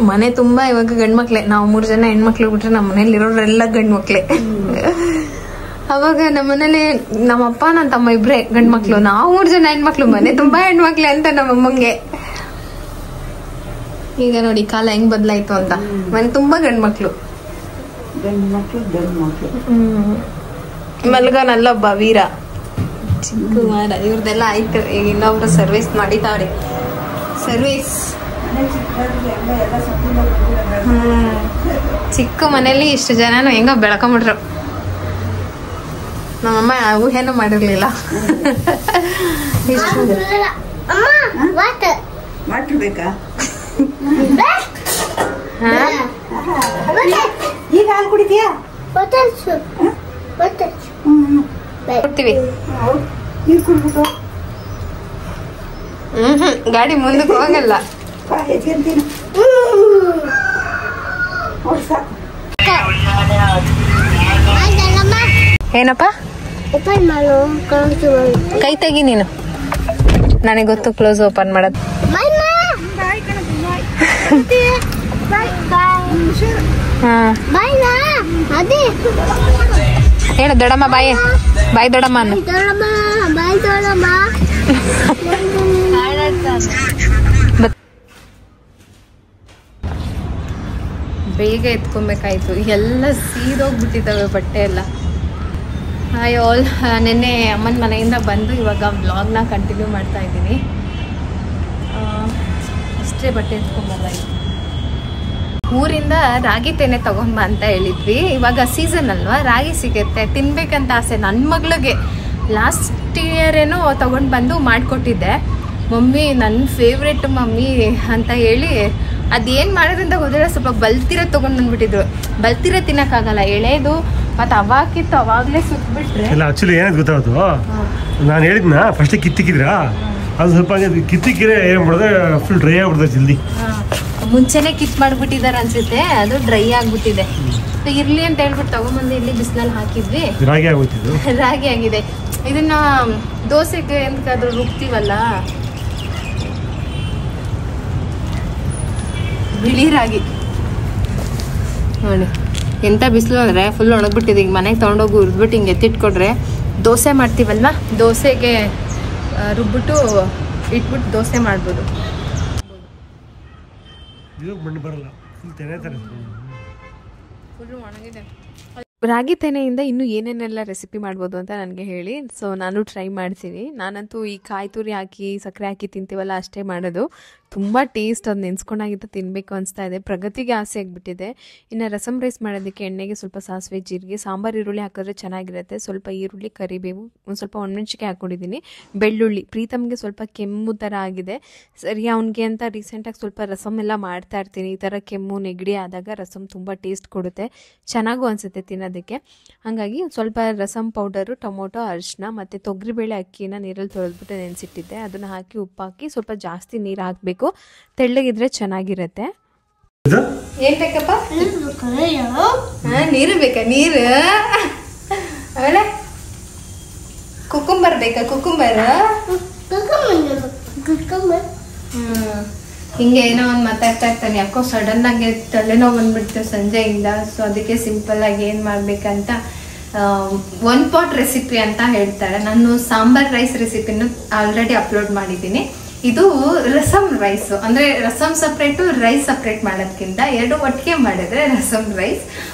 ಮನೆ ತುಂಬಾ ಇವಾಗ ಗಂಡ್ಮಕ್ಳೆ. ನಾವು 3 ಜನ ಹೆಣ್ಮಕ್ಳು ಬಿಟ್ರೆ ನಮ್ಮ ಮನೇಲಿ ಇರೋರೆಲ್ಲ ಗಂಡ್ಮಕ್ಳೆ. ಅವಾಗ ನಮ್ಮನೇಲಿ ನಮ್ಮಪ್ಪ ನನ್ನ ತಮ್ಮ ಇಬ್ರೇ ಗಂಡ್ಮಕ್ಳು, ನಾವು 3 ಜನ ಹೆಣ್ಮಕ್ಳು. ಮನೆ ತುಂಬಾ ಹೆಣ್ಮಕ್ಳೆ ಅಂತ ನಮ್ಮಮ್ಮಂಗೆ. ಈಗ ನೋಡಿ ಕಾಲ ಹೆಂಗ್ ಬದ್ಲಾಯ್ತು ಅಂತ. ಮನೆ ತುಂಬಾ ಗಂಡ್ಮಕ್ಳು. ಮಲ್ಗನಲ್ಲೊಬ್ಬ ವೀರ ಚಿಕ್ಕುಮಾರ. ಇವ್ರದೆಲ್ಲ ಆಯ್ತು. ಈಗ ಇನ್ನೊಬ್ರು ಸರ್ವಿಸ್ ಮಾಡಿತಾವ್ರಿ. ಸರ್ವಿಸ್ ಚಿಕ್ಕ ಮನೇಲಿ ಇಷ್ಟು ಜನನು ಹೆಂಗೋ ಬೆಳ್ಕೊಂಬಿಟ್ರು. ನಮ್ಮಮ್ಮ ಊಹೆನೂ ಮಾಡಿರ್ಲಿಲ್ಲ. ಮಾಡ್ಬೇಕಾ? ಈಗ ಹಾಲು ಕುಡಿತೀಯಾ? ಕೊಡ್ತೀವಿ. ನೀರು ಕುಡ್ಬಿಟ್ಟು ಗಾಡಿ ಮುಂದಕ್ಕೆ ಹೋಗಲ್ಲ. ಏನಪ್ಪ? ಕೈ ತೆಗಿ ನೀನು. ನನಗೆ ಗೊತ್ತು ಕ್ಲೋಸ್ ಓಪನ್ ಮಾಡೋದು. ಬಾಯ್ ಬಾಯ್ ಹಾ ಬಾಯ್ ನಾ ಅದೇ ಹೇಳು ದೊಡ್ಡಮ್ಮ ಬಾಯ್ ಬಾಯ್ ದೊಡ್ಡಮ್ಮ ಅನ್ನು. ದೊಡ್ಡಮ್ಮ ಬಾಯ್ ದೊಡ್ಡಮ್ಮ. ಬೇಗ ಎತ್ಕೊಬೇಕಾಯ್ತು, ಎಲ್ಲ ಸೀದೋಗ್ಬಿಟ್ಟಿದ್ದಾವೆ ಬಟ್ಟೆ ಎಲ್ಲ. ಹಾಯ್ ಆಲ್, ನಿನ್ನೆ ಅಮ್ಮನ ಮನೆಯಿಂದ ಬಂದು ಇವಾಗ ವ್ಲಾಗ್ನ ಕಂಟಿನ್ಯೂ ಮಾಡ್ತಾ ಇದ್ದೀನಿ. ಅಷ್ಟೇ ಬಟ್ಟೆ ಎತ್ಕೊಂಬಂದಾಯ್ತು. ಊರಿಂದ ರಾಗಿ ತೆನೆ ತಗೊಂಬ ಅಂತ ಹೇಳಿದ್ವಿ. ಇವಾಗ ಸೀಸನ್ ಅಲ್ವಾ, ರಾಗಿ ಸಿಗುತ್ತೆ, ತಿನ್ಬೇಕಂತ ಆಸೆ. ನನ್ನ ಮಗಳಿಗೆ ಲಾಸ್ಟ್ ಇಯರ್ ಏನೋ ತಗೊಂಡು ಬಂದು ಮಾಡಿಕೊಟ್ಟಿದ್ದೆ. ಮಮ್ಮಿ ನನ್ನ ಫೇವ್ರೆಟ್ ಮಮ್ಮಿ ಅಂತ ಹೇಳಿ ಅದೇನು ಮಾಡೋದ್ರಿಂದ ಗೊತ್ತಿಲ್ಲ, ಸ್ವಲ್ಪ ಬಲ್ತಿರೋ ತೊಗೊಂಡು ಬಂದ್ಬಿಟ್ಟಿದ್ರು. ಬಲ್ತಿರೋ ತಿನ್ನೋಕ್ಕಾಗಲ್ಲ, ಎಳೆದು ಮತ್ತು ಅವಾಗಿತ್ತು ಅವಾಗಲೇ ಸುಟ್ಬಿಟ್ರೆ. ಇಲ್ಲ ಆಕ್ಚುಲಿ ಏನಾದ್ರು ಗೊತ್ತಾಯ್ತು, ನಾನು ಹೇಳಿದ್ನ ಫಸ್ಟೇ ಕಿತ್ತಿಕ್ಕಿದ್ರಾ, ಅದು ಸ್ವಲ್ಪ ಕಿತ್ತಿಕ್ಕಿದ್ರೆ ಏನು ಮಾಡೋದು ಫುಲ್ ಡ್ರೈ ಆಗ್ಬಿಡ್ತದೆ ಜಲ್ದಿ. ಮುಂಚೆನೇ ಕಿತ್ ಮಾಡಿಬಿಟ್ಟಿದ್ದಾರೆ ಅನ್ಸುತ್ತೆ, ಅದು ಡ್ರೈ ಆಗಿಬಿಟ್ಟಿದೆ. ಇರಲಿ ಅಂತ ಹೇಳ್ಬಿಟ್ಟು ತಗೊಂಬಂದು ಇಲ್ಲಿ ಬಿಸಿಲಲ್ಲಿ ಹಾಕಿದ್ವಿ. ರಾಗಿ ಆಗೋಯ್ತಿದ್ದು, ರಾಗಿ ಆಗಿದೆ. ಇದನ್ನ ದೋಸೆಗೆ ಎಂತಕ್ಕಾದ್ರೂ ರುಬ್ತೀವಲ್ಲ, ಬಿಳಿ ರಾಗಿ ನೋಡಿ. ಎಂಥ ಬಿಸಿಲು ಅಂದರೆ ಫುಲ್ ಒಣಗ್ಬಿಟ್ಟಿದೆ. ಈಗ ಮನೆಗೆ ತೊಗೊಂಡೋಗಿ ಹುರಿದ್ಬಿಟ್ಟು ಹಿಂಗೆ ಎತ್ತಿಟ್ಕೊಡ್ರೆ ದೋಸೆ ಮಾಡ್ತೀವಲ್ವ, ದೋಸೆಗೆ ರುಬ್ಬಿಟ್ಟು ಇಟ್ಬಿಟ್ಟು ದೋಸೆ ಮಾಡ್ಬೋದು. ಇದು ಮಣ್ಣು ಬರಲ್ಲ, ಫುಲ್ ತೆನೆ ತರ ಫುಲ್ಲು ಒಣಗಿದೆ. ರಾಗಿ ತೆನೆಯಿಂದ ಇನ್ನೂ ಏನೇನೆಲ್ಲ ರೆಸಿಪಿ ಮಾಡ್ಬೋದು ಅಂತ ನನಗೆ ಹೇಳಿ. ಸೊ ನಾನು ಟ್ರೈ ಮಾಡ್ತೀನಿ. ನಾನಂತೂ ಈ ಕಾಯಿ ತುರಿ ಹಾಕಿ ಸಕ್ಕರೆ ಹಾಕಿ ತಿಂತೀವಲ್ಲ ಅಷ್ಟೇ ಮಾಡೋದು. ತುಂಬ ಟೇಸ್ಟ್, ಅದು ನೆನೆಸ್ಕೊಂಡಾಗಿದ್ದ ತಿನ್ನಬೇಕು ಅನಿಸ್ತಾ ಇದೆ. ಪ್ರಗತಿಗೆ ಆಸೆ ಆಗಿಬಿಟ್ಟಿದೆ. ಇನ್ನು ರಸಮ್ ರೈಸ್ ಮಾಡೋದಕ್ಕೆ ಎಣ್ಣೆಗೆ ಸ್ವಲ್ಪ ಸಾಸಿವೆ, ಜೀರಿಗೆ, ಸಾಂಬಾರು ಈರುಳ್ಳಿ ಹಾಕಿದ್ರೆ ಚೆನ್ನಾಗಿರುತ್ತೆ. ಸ್ವಲ್ಪ ಈರುಳ್ಳಿ, ಕರಿಬೇವು, ಒಂದು ಸ್ವಲ್ಪ ಒಣಮೆಣ್ಸಿಕಾಯಿ ಹಾಕ್ಕೊಂಡಿದ್ದೀನಿ, ಬೆಳ್ಳುಳ್ಳಿ. ಪ್ರೀತಮ್ಗೆ ಸ್ವಲ್ಪ ಕೆಮ್ಮು ಥರ ಆಗಿದೆ, ಸರಿ ಅವನಿಗೆ ಅಂತ ರೀಸೆಂಟಾಗಿ ಸ್ವಲ್ಪ ರಸಮ್ ಎಲ್ಲ ಮಾಡ್ತಾ ಇರ್ತೀನಿ. ಈ ಥರ ಕೆಮ್ಮು ನೆಗಡಿ ಆದಾಗ ರಸಮ್ ತುಂಬ ಟೇಸ್ಟ್ ಕೊಡುತ್ತೆ, ಚೆನ್ನಾಗೂ ಅನಿಸುತ್ತೆ ತಿನ್ನೋದಕ್ಕೆ. ಹಾಗಾಗಿ ಸ್ವಲ್ಪ ರಸಮ್ ಪೌಡರು, ಟೊಮೊಟೊ, ಅರಿಶಿನ ಮತ್ತು ತೊಗರಿಬೇಳೆ ಅಕ್ಕಿನ ನೀರಲ್ಲಿ ತೊಳೆದ್ಬಿಟ್ಟು ನೆನೆಸಿಟ್ಟಿದ್ದೆ. ಅದನ್ನು ಹಾಕಿ ಉಪ್ಪು ಹಾಕಿ ಸ್ವಲ್ಪ ಜಾಸ್ತಿ ನೀರು ಹಾಕಬೇಕು, ತೆಳ್ಳಗಿದ್ರೆ ಚೆನ್ನಾಗಿರುತ್ತೆ. ಏನ್ ಬೇಕಪ್ಪ? ನೀರು ಬೇಕಾ? ನೀರು ಆಮೇಲೆ ಕುಕುಂಬರ್ ಬೇಕಾ? ಕುಕುಂಬರ್ ಹಿಂಗೆ ಏನೋ ಒಂದು ಮಾತಾಡ್ತಾ ಇರ್ತಾನೆ. ಯಾಕೋ ಸಡನ್ ಆಗಿ ತಲೆನೋವು ಬಂದ್ಬಿಡ್ತು ಸಂಜೆಯಿಂದ. ಸೊ ಅದಕ್ಕೆ ಸಿಂಪಲ್ ಆಗಿ ಏನು ಮಾಡ್ಬೇಕಂತ ಒನ್ ಪಾಟ್ ರೆಸಿಪಿ ಅಂತ ಹೇಳ್ತಾರೆ. ನಾನು ಸಾಂಬಾರ್ ರೈಸ್ ರೆಸಿಪಿನ ಆಲ್ರೆಡಿ ಅಪ್ಲೋಡ್ ಮಾಡಿದ್ದೀನಿ. ಇದು ರಸಮ್ ರೈಸು, ಅಂದರೆ ರಸಮ್ ಸಪ್ರೇಟು, ರೈಸ್ ಸಪ್ರೇಟ್ ಮಾಡೋದಕ್ಕಿಂತ ಎರಡು ಒಟ್ಟಿಗೆ ಮಾಡಿದ್ರೆ ರಸಮ್ ರೈಸ್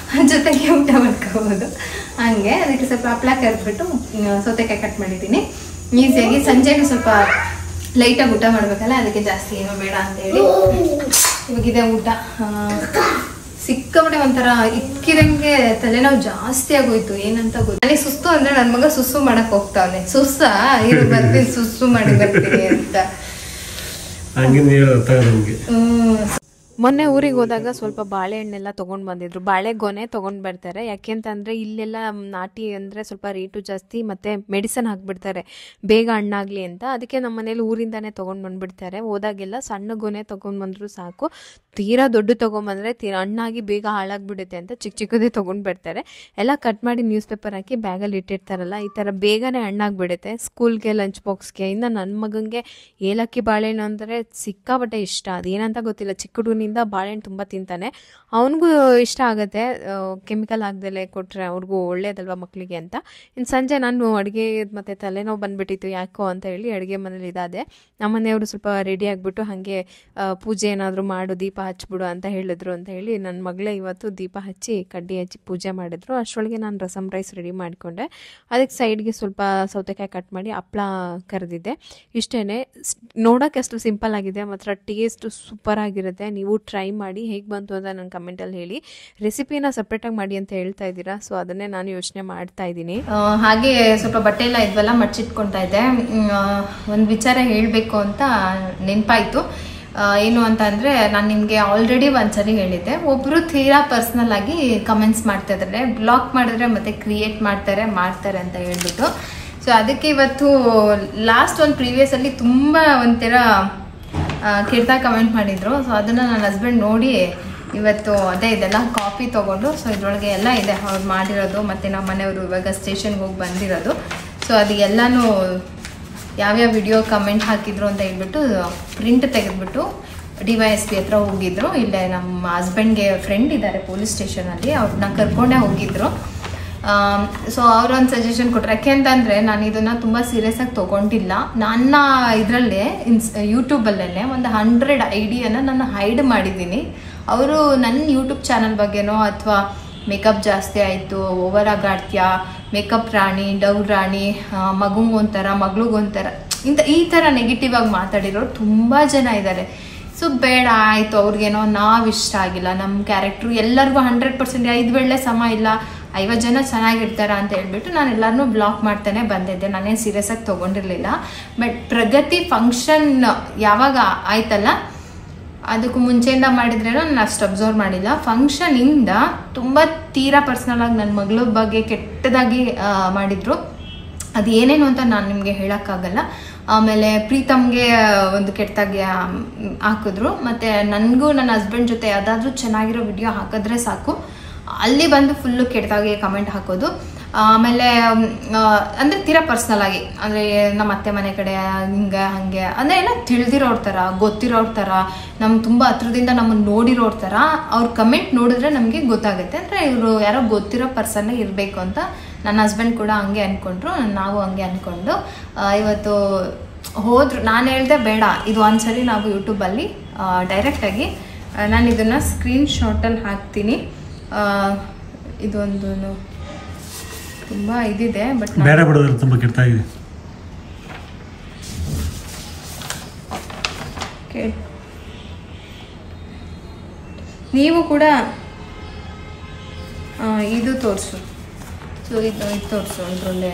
ಜೊತೆಗೆ ಊಟ ಮಾಡ್ಕೋಬೋದು. ಹಾಗೆ ಅದಕ್ಕೆ ಸ್ವಲ್ಪ ಹಪ್ಳ ಕರೆದ್ಬಿಟ್ಟು ಸೌತೆಕಾಯಿ ಕಟ್ ಮಾಡಿದ್ದೀನಿ. ಈಸಿಯಾಗಿ ಸಂಜೆಗೆ ಸ್ವಲ್ಪ ಲೈಟಾಗಿ ಊಟ ಮಾಡಬೇಕಲ್ಲ, ಅದಕ್ಕೆ ಜಾಸ್ತಿ ಏನೋ ಬೇಡ ಅಂತೇಳಿ ಇವಾಗಿದೆ ಊಟ. ಸಿಕ್ಕಾಬಿಟ್ಟೆ ಒಂಥರ ಇಕ್ಕಿದಂಗೆ ತಲೆನೋವು ಜಾಸ್ತಿ ಆಗೋಯ್ತು, ಏನಂತ ಗೊತ್ತು. ನನಗೆ ಸುಸ್ತು ಅಂದರೆ ನನ್ನ ಮಗ ಸುಸ್ಸು ಮಾಡಕ್ಕೆ ಹೋಗ್ತಾವನೆ. ಸುಸ್ಸ ಇದು ಬರ್ತೀನಿ, ಸುಸ್ಸು ಮಾಡಿ ಬರ್ತೀನಿ ಅಂತ. ಮೊನ್ನೆ ಊರಿಗೆ ಹೋದಾಗ ಸ್ವಲ್ಪ ಬಾಳೆಹಣ್ಣೆಲ್ಲ ತೊಗೊಂಡು ಬಂದಿದ್ರು. ಬಾಳೆಗೊನೆ ತೊಗೊಂಡು ಬರ್ತಾರೆ. ಯಾಕೆಂತಂದರೆ ಇಲ್ಲೆಲ್ಲ ನಾಟಿ ಅಂದರೆ ಸ್ವಲ್ಪ ರೇಟು ಜಾಸ್ತಿ ಮತ್ತು ಮೆಡಿಸನ್ ಹಾಕ್ಬಿಡ್ತಾರೆ ಬೇಗ ಹಣ್ಣಾಗಲಿ ಅಂತ. ಅದಕ್ಕೆ ನಮ್ಮ ಮನೇಲಿ ಊರಿಂದನೇ ತೊಗೊಂಡು ಬಂದುಬಿಡ್ತಾರೆ. ಹೋದಾಗೆಲ್ಲ ಸಣ್ಣ ಗೊನೆ ತೊಗೊಂಡು ಬಂದರೂ ಸಾಕು, ತೀರಾ ದೊಡ್ಡ ತೊಗೊಂಬಂದರೆ ಹಣ್ಣಾಗಿ ಬೇಗ ಹಾಳಾಗಿಬಿಡುತ್ತೆ ಅಂತ ಚಿಕ್ಕ ಚಿಕ್ಕದೇ ತೊಗೊಂಡು ಬರ್ತಾರೆ. ಎಲ್ಲ ಕಟ್ ಮಾಡಿ ನ್ಯೂಸ್ ಪೇಪರ್ ಹಾಕಿ ಬ್ಯಾಗಲ್ಲಿ ಇಟ್ಟಿರ್ತಾರಲ್ಲ, ಈ ಥರ ಬೇಗನೆ ಹಣ್ಣಾಗಿಬಿಡುತ್ತೆ. ಸ್ಕೂಲ್ಗೆ, ಲಂಚ್ ಬಾಕ್ಸ್ಗೆ. ಇನ್ನು ನನ್ನ ಮಗನಿಗೆ ಏಲಕ್ಕಿ ಬಾಳೆಹಣ್ಣು ಅಂದರೆ ಸಿಕ್ಕಾಬಟ್ಟೆ ಇಷ್ಟ. ಅದೇನಂತ ಗೊತ್ತಿಲ್ಲ, ಚಿಕ್ಕುಡುನಿಂದ ಬಾಳೆಹಣ್ಣು ತುಂಬ ತಿಂತಾನೆ. ಅವನಿಗೂ ಇಷ್ಟ ಆಗುತ್ತೆ, ಕೆಮಿಕಲ್ ಹಾಕ್ದಲ್ಲೇ ಕೊಟ್ಟರೆ ಅವ್ರಿಗೂ ಒಳ್ಳೇದಲ್ವ ಮಕ್ಕಳಿಗೆ ಅಂತ. ಇನ್ನು ಸಂಜೆ ನಾನು ಅಡುಗೆ ಮತ್ತು ತಲೆನೋವು ಬಂದುಬಿಟ್ಟಿತ್ತು ಯಾಕೋ ಅಂತ ಹೇಳಿ ಅಡುಗೆ ಮನೇಲಿ ಇದಾದೆ. ನಮ್ಮ ಮನೆಯವರು ಸ್ವಲ್ಪ ರೆಡಿ ಆಗಿಬಿಟ್ಟು ಹಾಗೆ ಪೂಜೆ ಏನಾದರೂ ಮಾಡು, ದೀಪ ಹಚ್ಬಿಡು ಅಂತ ಹೇಳಿದ್ರು ಅಂತ ಹೇಳಿ ನನ್ನ ಮಗಳೇ ಇವತ್ತು ದೀಪ ಹಚ್ಚಿ ಕಡ್ಡಿ ಹಚ್ಚಿ ಪೂಜೆ ಮಾಡಿದ್ರು. ಅಷ್ಟರೊಳಗೆ ನಾನು ರಸಮ್ ರೈಸ್ ರೆಡಿ ಮಾಡಿಕೊಂಡೆ. ಅದಕ್ಕೆ ಸೈಡ್ಗೆ ಸ್ವಲ್ಪ ಸೌತೆಕಾಯಿ ಕಟ್ ಮಾಡಿ ಹಪ್ಳ ಕರೆದಿದ್ದೆ. ಇಷ್ಟೇ, ನೋಡೋಕ್ಕೆ ಅಷ್ಟು ಸಿಂಪಲ್ ಆಗಿದೆ, ಮಾತ್ರ ಟೇಸ್ಟ್ ಸೂಪರ್ ಆಗಿರುತ್ತೆ. ನೀವು ಟ್ರೈ ಮಾಡಿ ಹೇಗೆ ಬಂತು ಅಂತ ನನ್ನ ಕಮೆಂಟಲ್ಲಿ ಹೇಳಿ. ರೆಸಿಪಿನ ಸಪ್ರೇಟಾಗಿ ಮಾಡಿ ಅಂತ ಹೇಳ್ತಾ ಇದ್ದೀರಾ, ಸೊ ಅದನ್ನೇ ನಾನು ಯೋಚನೆ ಮಾಡ್ತಾ ಇದ್ದೀನಿ. ಹಾಗೆ ಸ್ವಲ್ಪ ಬಟ್ಟೆ ಎಲ್ಲ ಇದ್ವಲ್ಲ ಮಡ್ಚಿಟ್ಕೊತಾ ಇದ್ದೆ. ಒಂದು ವಿಚಾರ ಹೇಳಬೇಕು ಅಂತ ನೆನಪಾಯಿತು. ಏನು ಅಂತ ಅಂದರೆ, ನಾನು ನಿಮಗೆ ಆಲ್ರೆಡಿ ಒಂದ್ಸರಿ ಹೇಳಿದ್ದೆ, ಒಬ್ಬರು ತೀರಾ ಪರ್ಸ್ನಲ್ ಆಗಿ ಕಮೆಂಟ್ಸ್ ಮಾಡ್ತಾ ಇದ್ದಾರೆ, ಬ್ಲಾಕ್ ಮಾಡಿದ್ರೆ ಮತ್ತೆ ಕ್ರಿಯೇಟ್ ಮಾಡ್ತಾರೆ ಅಂತ ಹೇಳ್ಬಿಟ್ಟು. ಸೊ ಅದಕ್ಕೆ ಇವತ್ತು ಲಾಸ್ಟ್ ಒಂದು ಪ್ರೀವಿಯಸಲ್ಲಿ ತುಂಬ ಒಂಥರ ಕೆಡ್ತಾ ಕಮೆಂಟ್ ಮಾಡಿದ್ರು. ಸೊ ಅದನ್ನು ನನ್ನ ಹಸ್ಬೆಂಡ್ ನೋಡಿ ಇವತ್ತು ಅದೇ ಇದೆಲ್ಲ ಕಾಪಿ ತೊಗೊಂಡು, ಸೊ ಇದರೊಳಗೆ ಎಲ್ಲ ಇದೆ ಅವ್ರು ಮಾಡಿರೋದು, ಮತ್ತು ನಮ್ಮ ಮನೆಯವರು ಇವಾಗ ಸ್ಟೇಷನ್ಗೆ ಹೋಗಿ ಬಂದಿರೋದು. ಸೊ ಅದು ಎಲ್ಲನೂ ಯಾವ್ಯಾವ ವಿಡಿಯೋ ಕಮೆಂಟ್ ಹಾಕಿದ್ರು ಅಂತ ಹೇಳ್ಬಿಟ್ಟು ಪ್ರಿಂಟ್ ತೆಗೆದ್ಬಿಟ್ಟು DYSP ಹತ್ರ ಹೋಗಿದ್ರು. ಇಲ್ಲೇ ನಮ್ಮ ಹಸ್ಬೆಂಡ್ಗೆ ಫ್ರೆಂಡ್ ಇದ್ದಾರೆ ಪೊಲೀಸ್ ಸ್ಟೇಷನಲ್ಲಿ, ಅವ್ರನ್ನ ಕರ್ಕೊಂಡೇ ಹೋಗಿದ್ರು. ಸೊ ಅವರೊಂದು ಸಜೆಷನ್ ಕೊಟ್ಟರು. ಯಾಕೆಂತಂದರೆ ನಾನು ಇದನ್ನು ತುಂಬ ಸೀರಿಯಸ್ ಆಗಿ ತೊಗೊಂಡಿಲ್ಲ. ನನ್ನ ಇದರಲ್ಲೇ ಯೂಟ್ಯೂಬಲ್ಲೇ ಒಂದು 100 ಐಡಿಯನ್ನು ನಾನು ಹೈಡ್ ಮಾಡಿದ್ದೀನಿ. ಅವರು ನನ್ನ ಯೂಟ್ಯೂಬ್ ಚಾನಲ್ ಬಗ್ಗೆನೋ ಅಥವಾ ಮೇಕಪ್ ಜಾಸ್ತಿ ಆಯಿತು, ಓವರ್ ಆಗಾಡ್ತೀಯಾ, ಮೇಕಪ್ ರಾಣಿ, ಡವ್ ರಾಣಿ, ಮಗುಗೊಂಥರ ಮಗಳಿಗೊಂಥರ ಈ ಥರ ನೆಗೆಟಿವ್ ಆಗಿ ಮಾತಾಡಿರೋರು ತುಂಬ ಜನ ಇದ್ದಾರೆ. ಸೊ ಬೇಡ ಆಯಿತು, ಅವ್ರಿಗೇನೋ ನಾವು ಇಷ್ಟ ಆಗಿಲ್ಲ, ನಮ್ಮ ಕ್ಯಾರೆಕ್ಟ್ರು ಎಲ್ಲರಿಗೂ 100% 5 ವೇಳೆ ಸಮ ಇಲ್ಲ, 50 ಜನ ಚೆನ್ನಾಗಿರ್ತಾರ ಅಂತ ಹೇಳ್ಬಿಟ್ಟು ನಾನು ಎಲ್ಲರನ್ನೂ ಬ್ಲಾಕ್ ಮಾಡ್ತಾನೆ ಬಂದಿದ್ದೆ. ನಾನೇನು ಸೀರಿಯಸ್ ಆಗಿ ತೊಗೊಂಡಿರಲಿಲ್ಲ. ಬಟ್ ಪ್ರಗತಿ ಫಂಕ್ಷನ್ ಯಾವಾಗ ಆಯ್ತಲ್ಲ, ಅದಕ್ಕೂ ಮುಂಚೆಯಿಂದ ಮಾಡಿದ್ರೇನೋ ನಾನು ಅಷ್ಟು ಅಬ್ಸರ್ವ್ ಮಾಡಿಲ್ಲ. ಫಂಕ್ಷನಿಂದ ತುಂಬ ತೀರಾ ಪರ್ಸ್ನಲಾಗಿ ನನ್ನ ಮಗಳ ಬಗ್ಗೆ ಕೆಟ್ಟದಾಗಿ ಮಾಡಿದರು. ಅದು ಏನೇನು ಅಂತ ನಾನು ನಿಮಗೆ ಹೇಳೋಕ್ಕಾಗಲ್ಲ. ಆಮೇಲೆ ಪ್ರೀತಮ್ಗೆ ಒಂದು ಕೆಟ್ಟದಾಗಿ ಹಾಕಿದ್ರು. ಮತ್ತು ನನಗೂ ನನ್ನ ಹಸ್ಬೆಂಡ್ ಜೊತೆ ಯಾವುದಾದ್ರೂ ಚೆನ್ನಾಗಿರೋ ವಿಡಿಯೋ ಹಾಕಿದ್ರೆ ಸಾಕು, ಅಲ್ಲಿ ಬಂದು ಫುಲ್ಲು ಕೆಟ್ಟದಾಗಿ ಕಮೆಂಟ್ ಹಾಕೋದು. ಆಮೇಲೆ ಅಂದರೆ ತೀರಾ ಪರ್ಸ್ನಲಾಗಿ, ಅಂದರೆ ನಮ್ಮ ಅತ್ತೆ ಮನೆ ಕಡೆ ಹಿಂಗೆ ಹಾಗೆ ಅಂದರೆ ಎಲ್ಲ ತಿಳಿದಿರೋರ ಥರ, ಗೊತ್ತಿರೋರ ಥರ, ನಮ್ಗೆ ತುಂಬ ಹತ್ರದಿಂದ ನಮ್ಮನ್ನು ನೋಡಿರೋರ ಥರ ಅವ್ರ ಕಮೆಂಟ್ ನೋಡಿದ್ರೆ ನಮಗೆ ಗೊತ್ತಾಗುತ್ತೆ. ಅಂದರೆ ಇವರು ಯಾರೋ ಗೊತ್ತಿರೋ ಪರ್ಸನ್ನೇ ಇರಬೇಕು ಅಂತ ನನ್ನ ಹಸ್ಬೆಂಡ್ ಕೂಡ ಹಂಗೆ ಅಂದ್ಕೊಂಡ್ರು, ನಾವು ಹಂಗೆ ಅಂದ್ಕೊಂಡು ಇವತ್ತು ಹೋದ್ರು. ನಾನು ಹೇಳಿದೆ ಬೇಡ, ಇದು ಒಂದ್ಸರಿ ನಾವು ಯೂಟ್ಯೂಬಲ್ಲಿ ಡೈರೆಕ್ಟಾಗಿ ನಾನು ಇದನ್ನು ಸ್ಕ್ರೀನ್ ಶಾಟಲ್ಲಿ ಹಾಕ್ತೀನಿ. ಇದೊಂದು ತುಂಬ ಇದಿದೆ, ಬಟ್ ಬೇಡ ಬಿಡೋದ್ರೆ ತುಂಬ ಕೆಟ್ಟಾಗಿದೆ. ನೀವು ಕೂಡ ಇದು ತೋರಿಸು. ಸೊ ಇದು ತೋರಿಸು. ಇದರಲ್ಲೇ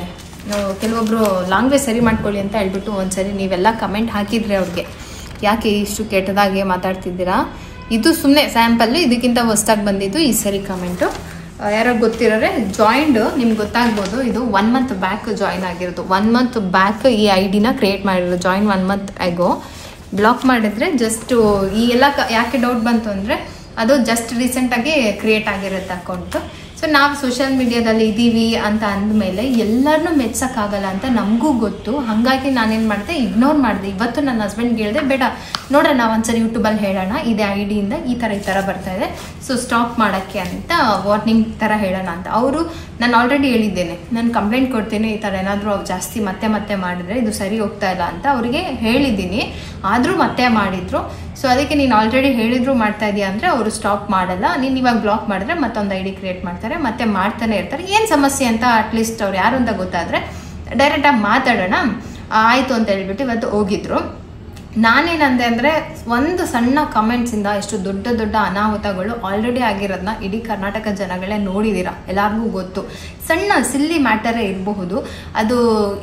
ನಾವು ಕೆಲವೊಬ್ಬರು ಲ್ಯಾಂಗ್ವೇಜ್ ಸರಿ ಮಾಡ್ಕೊಳ್ಳಿ ಅಂತ ಹೇಳ್ಬಿಟ್ಟು ಒಂದ್ಸರಿ ನೀವೆಲ್ಲ ಕಮೆಂಟ್ ಹಾಕಿದ್ರಿ ಅವ್ರಿಗೆ, ಯಾಕೆ ಇಷ್ಟು ಕೆಟ್ಟದಾಗೆ ಮಾತಾಡ್ತಿದ್ದೀರಾ. ಇದು ಸುಮ್ಮನೆ ಸ್ಯಾಂಪಲ್ಲು, ಇದಕ್ಕಿಂತ ಹೊಸ್ದಾಗಿ ಬಂದಿದ್ದು ಈ ಸರಿ ಕಮೆಂಟು. ಯಾರೋ ಗೊತ್ತಿರೋರೆ ಜಾಯಿಂಡು ನಿಮ್ಗೆ ಗೊತ್ತಾಗ್ಬೋದು. ಇದು 1 ಮಂತ್ ಬ್ಯಾಕ್ ಜಾಯಿನ್ ಆಗಿರೋದು. 1 ಮಂತ್ ಬ್ಯಾಕ್ ಈ ಐಡಿನ ಕ್ರಿಯೇಟ್ ಮಾಡಿರೋದು. ಜಾಯಿನ್ 1 ಮಂತ್ ಆಗೋ ಬ್ಲಾಕ್ ಮಾಡಿದ್ರೆ ಜಸ್ಟು ಈ ಎಲ್ಲ ಯಾಕೆ ಡೌಟ್ ಬಂತು ಅಂದರೆ ಅದು ಜಸ್ಟ್ ರೀಸೆಂಟಾಗಿ ಕ್ರಿಯೇಟ್ ಆಗಿರುತ್ತೆ ಅಕೌಂಟು. ಸೊ ನಾವು ಸೋಷಿಯಲ್ ಮೀಡಿಯಾದಲ್ಲಿ ಇದ್ದೀವಿ ಅಂತ ಅಂದಮೇಲೆ ಎಲ್ಲರನ್ನೂ ಮೆಚ್ಚೋಕ್ಕಾಗಲ್ಲ ಅಂತ ನಮಗೂ ಗೊತ್ತು. ಹಾಗಾಗಿ ನಾನೇನು ಮಾಡಿದೆ, ಇಗ್ನೋರ್ ಮಾಡಿದೆ. ಇವತ್ತು ನನ್ನ ಹಸ್ಬೆಂಡ್ಗೆ ಹೇಳಿದೆ, ಬೇಡ ನೋಡೋಣ ನಾವು ಒಂದ್ಸರಿ ಯೂಟ್ಯೂಬಲ್ಲಿ ಹೇಳೋಣ, ಇದೇ ಐಡಿಯಿಂದ ಈ ಥರ ಬರ್ತಾ ಇದೆ, ಸೊ ಸ್ಟಾಪ್ ಮಾಡೋಕ್ಕೆ ಅಂತ ವಾರ್ನಿಂಗ್ ಥರ ಹೇಳೋಣ ಅಂತ. ಅವರು ನಾನು ಆಲ್ರೆಡಿ ಹೇಳಿದ್ದೇನೆ, ನಾನು ಕಂಪ್ಲೇಂಟ್ ಕೊಡ್ತೀನಿ, ಈ ಥರ ಏನಾದರೂ ಜಾಸ್ತಿ ಮತ್ತೆ ಮಾಡಿದ್ರೆ ಇದು ಸರಿ ಹೋಗ್ತಾ ಇಲ್ಲ ಅಂತ ಅವರಿಗೆ ಹೇಳಿದ್ದೀನಿ. ಆದರೂ ಮತ್ತೆ ಮಾಡಿದರು. ಸೊ ಅದಕ್ಕೆ ನೀನು ಆಲ್ರೆಡಿ ಹೇಳಿದ್ರು ಮಾಡ್ತಾ ಇದೆಯಾ ಅಂದರೆ ಅವರು ಸ್ಟಾಪ್ ಮಾಡಲ್ಲ. ನೀನು ಇವಾಗ ಬ್ಲಾಕ್ ಮಾಡಿದ್ರೆ ಮತ್ತೊಂದು ಐಡಿ ಕ್ರಿಯೇಟ್ ಮಾಡ್ತಾರೆ, ಮತ್ತೆ ಮಾಡ್ತಾನೆ ಇರ್ತಾರೆ. ಏನು ಸಮಸ್ಯೆ ಅಂತ ಅಟ್ಲೀಸ್ಟ್ ಅವ್ರು ಯಾರು ಅಂತ ಗೊತ್ತಾದರೆ ಡೈರೆಕ್ಟಾಗಿ ಮಾತಾಡೋಣ ಆಯಿತು ಅಂತ ಹೇಳ್ಬಿಟ್ಟು ಇವತ್ತು ಹೋಗಿದ್ರು. ನಾನೇನಂದೆ ಅಂದರೆ ಒಂದು ಸಣ್ಣ ಕಮೆಂಟ್ಸಿಂದ ಎಷ್ಟು ದೊಡ್ಡ ಅನಾಹುತಗಳು ಆಲ್ರೆಡಿ ಆಗಿರೋದನ್ನ ಇಡೀ ಕರ್ನಾಟಕ ಜನಗಳೇ ನೋಡಿದ್ದೀರಾ, ಎಲ್ಲರಿಗೂ ಗೊತ್ತು. ಸಣ್ಣ ಸಿಲ್ಲಿ ಮ್ಯಾಟರೇ ಇರಬಹುದು, ಅದು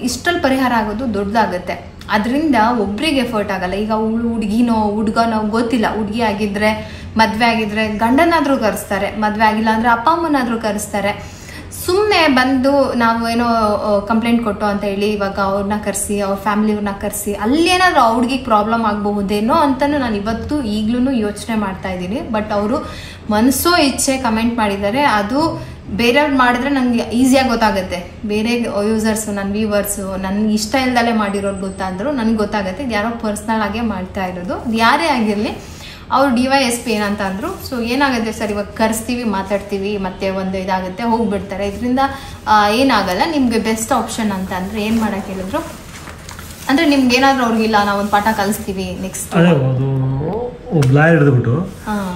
ಇಷ್ಟರಲ್ಲಿ ಪರಿಹಾರ ಆಗೋದು ದೊಡ್ಡದಾಗುತ್ತೆ. ಅದರಿಂದ ಒಬ್ರಿಗೆ ಎಫರ್ಟ್ ಆಗಲ್ಲ. ಈಗ ಹುಡುಗನೋ ಗೊತ್ತಿಲ್ಲ, ಹುಡುಗಿ ಆಗಿದ್ರೆ ಮದುವೆ ಆಗಿದ್ರೆ ಗಂಡನಾದರೂ ಕರೆಸ್ತಾರೆ, ಮದುವೆ ಆಗಿಲ್ಲ ಅಂದರೆ ಅಪ್ಪ ಅಮ್ಮನಾದರೂ ಕರೆಸ್ತಾರೆ. ಸುಮ್ಮನೆ ಬಂದು ನಾವು ಏನೋ ಕಂಪ್ಲೇಂಟ್ ಕೊಟ್ಟು ಅಂತ ಹೇಳಿ ಇವಾಗ ಅವ್ರನ್ನ ಕರೆಸಿ, ಅವ್ರ ಫ್ಯಾಮಿಲಿಯವ್ರನ್ನ ಕರೆಸಿ ಅಲ್ಲೇನಾದರೂ ಆ ಹುಡುಗಿಗೆ ಪ್ರಾಬ್ಲಮ್ ಆಗಬಹುದೇನೋ ಅಂತಲೂ ನಾನು ಇವತ್ತು ಈಗಲೂ ಯೋಚನೆ ಮಾಡ್ತಾ ಇದ್ದೀನಿ. ಬಟ್ ಅವರು ಮನಸ್ಸೋ ಇಚ್ಛೆ ಕಮೆಂಟ್ ಮಾಡಿದ್ದಾರೆ. ಅದು ಬೇರೆಯವ್ರು ಮಾಡಿದ್ರೆ ನನಗೆ ಈಸಿಯಾಗಿ ಗೊತ್ತಾಗುತ್ತೆ. ಬೇರೆ ಯೂಸರ್ಸು, ನನ್ನ ವ್ಯೂವರ್ಸು, ನನಗೆ ಇಷ್ಟ ಇಲ್ದಲೇ ಮಾಡಿರೋರು ಗೊತ್ತಾದರೂ ನನಗೆ ಗೊತ್ತಾಗುತ್ತೆ ಇದು ಯಾರೋ ಪರ್ಸ್ನಲ್ ಆಗೇ ಮಾಡ್ತಾ ಇರೋದು. ಯಾರೇ ಆಗಿರಲಿ, ಅವ್ರು DYSP ಏನಂತ ಅಂದರು. ಸೊ ಏನಾಗುತ್ತೆ ಸರ್, ಇವಾಗ ಕರೆಸ್ತೀವಿ, ಮಾತಾಡ್ತೀವಿ, ಮತ್ತೆ ಒಂದು ಇದಾಗುತ್ತೆ, ಹೋಗ್ಬಿಡ್ತಾರೆ. ಇದರಿಂದ ಏನಾಗಲ್ಲ. ನಿಮಗೆ ಬೆಸ್ಟ್ ಆಪ್ಷನ್ ಅಂತ ಅಂದರೆ ಏನು ಮಾಡೋಕ್ಕೆ ಹೇಳಿದ್ರು ಅಂದರೆ ನಿಮ್ಗೆ ಏನಾದರೂ ಅವ್ರಿಗಿಲ್ಲ, ನಾವು ಒಂದು ಪಾಠ ಕಲಿಸ್ತೀವಿ ನೆಕ್ಸ್ಟ್ ಬ್ಲಾಯ್ ಹಿಡಿದ್ಬಿಟ್ಟು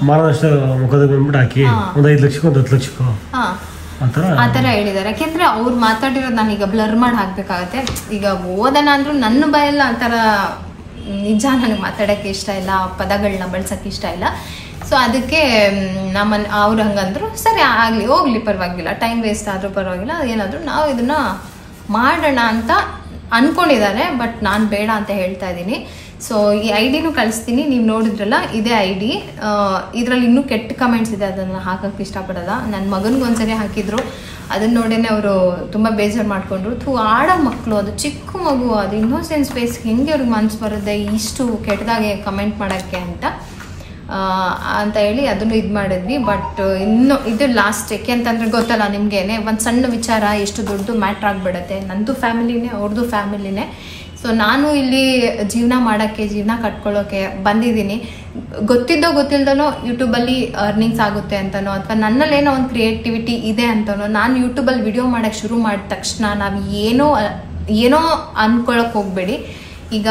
ಮಾನಷ್ಟ ಮುಖದ ಬಂದ್ಬಿಟ್ಟು ಹಾಕಿ ಒಂದು 5 ಲಕ್ಷಕ್ಕೂ ಒಂದು 10 ಲಕ್ಷಕ್ಕೂ ಆ ಥರ ಹೇಳಿದ್ದಾರೆ. ಯಾಕೆಂದರೆ ಅವ್ರು ಮಾತಾಡಿರೋದು ನಾನೀಗ ಬ್ಲರ್ ಮಾಡಿ ಹಾಕಬೇಕಾಗತ್ತೆ. ಈಗ ಓದೋಣ ಅಂದರೂ ನನ್ನ ಬಾಯಲ್ಲ ಆ ಥರ ನಿಜ ನನಗೆ ಮಾತಾಡೋಕ್ಕೆ ಇಷ್ಟ ಇಲ್ಲ, ಪದಗಳನ್ನ ಬಳಸೋಕ್ಕೆ ಇಷ್ಟ ಇಲ್ಲ. ಸೊ ಅದಕ್ಕೆ ಅವ್ರು ಹಂಗಂದ್ರು, ಸರಿ ಆಗಲಿ ಹೋಗ್ಲಿ ಪರವಾಗಿಲ್ಲ, ಟೈಮ್ ವೇಸ್ಟ್ ಆದರೂ ಪರವಾಗಿಲ್ಲ, ಏನಾದರೂ ನಾವು ಇದನ್ನು ಮಾಡೋಣ ಅಂತ ಅಂದ್ಕೊಂಡಿದ್ದಾರೆ. ಬಟ್ ನಾನು ಬೇಡ ಅಂತ ಹೇಳ್ತಾ ಇದ್ದೀನಿ. ಸೊ ಈ ಐಡಿನೂ ಕಳಿಸ್ತೀನಿ, ನೀವು ನೋಡಿದ್ರಲ್ಲ ಇದೇ ಐಡಿ. ಇದರಲ್ಲಿ ಇನ್ನೂ ಕೆಟ್ಟ ಕಮೆಂಟ್ಸ್ ಇದೆ, ಅದನ್ನು ಹಾಕೋಕ್ಕೆ ಇಷ್ಟಪಡೋಲ್ಲ. ನನ್ನ ಮಗನಿಗೆ ಒಂದ್ಸರಿ ಹಾಕಿದ್ರು, ಅದನ್ನ ನೋಡೇನೆ ಅವರು ತುಂಬ ಬೇಜಾರು ಮಾಡಿಕೊಂಡ್ರು. ಆಡೋ ಮಕ್ಕಳು, ಅದು ಚಿಕ್ಕ ಮಗು, ಅದು ಇನ್ನೋಸೆನ್ಸ್ ಫೇಸ್, ಹೆಂಗೆ ಅವ್ರಿಗೆ ಮನಸ್ಸು ಬರುತ್ತೆ ಇಷ್ಟು ಕೆಟ್ಟದಾಗೆ ಕಮೆಂಟ್ ಮಾಡೋಕ್ಕೆ ಅಂತ ಹೇಳಿ ಅದನ್ನು ಇದು ಮಾಡಿದ್ವಿ. ಬಟ್ ಇನ್ನು ಇದು ಲಾಸ್ಟ್. ಯಾಕೆ ಅಂತಂದರೆ ಗೊತ್ತಲ್ಲ ನಿಮಗೇನೆ, ಒಂದು ಸಣ್ಣ ವಿಚಾರ ಎಷ್ಟು ದೊಡ್ಡ ಮ್ಯಾಟ್ರ್ ಆಗಿಬಿಡುತ್ತೆ. ನಂದು ಫ್ಯಾಮಿಲಿನೇ, ಅವ್ರದ್ದು ಫ್ಯಾಮಿಲಿನೇ. ಸೊ ನಾನು ಇಲ್ಲಿ ಜೀವನ ಮಾಡೋಕ್ಕೆ, ಜೀವನ ಕಟ್ಕೊಳ್ಳೋಕೆ ಬಂದಿದ್ದೀನಿ. ಗೊತ್ತಿದ್ದೋ ಗೊತ್ತಿಲ್ದನೋ ಯೂಟ್ಯೂಬಲ್ಲಿ ಅರ್ನಿಂಗ್ಸ್ ಆಗುತ್ತೆ ಅಂತನೋ, ಅಥವಾ ನನ್ನಲ್ಲೇನೋ ಒಂದು ಕ್ರಿಯೇಟಿವಿಟಿ ಇದೆ ಅಂತನೋ, ನಾನು ಯೂಟ್ಯೂಬಲ್ಲಿ ವಿಡಿಯೋ ಮಾಡೋಕ್ಕೆ ಶುರು ಮಾಡಿದ ತಕ್ಷಣ ನಾವು ಏನೋ ಅಂದ್ಕೊಳಕ್ಕೆ ಹೋಗಬೇಡಿ. ಈಗ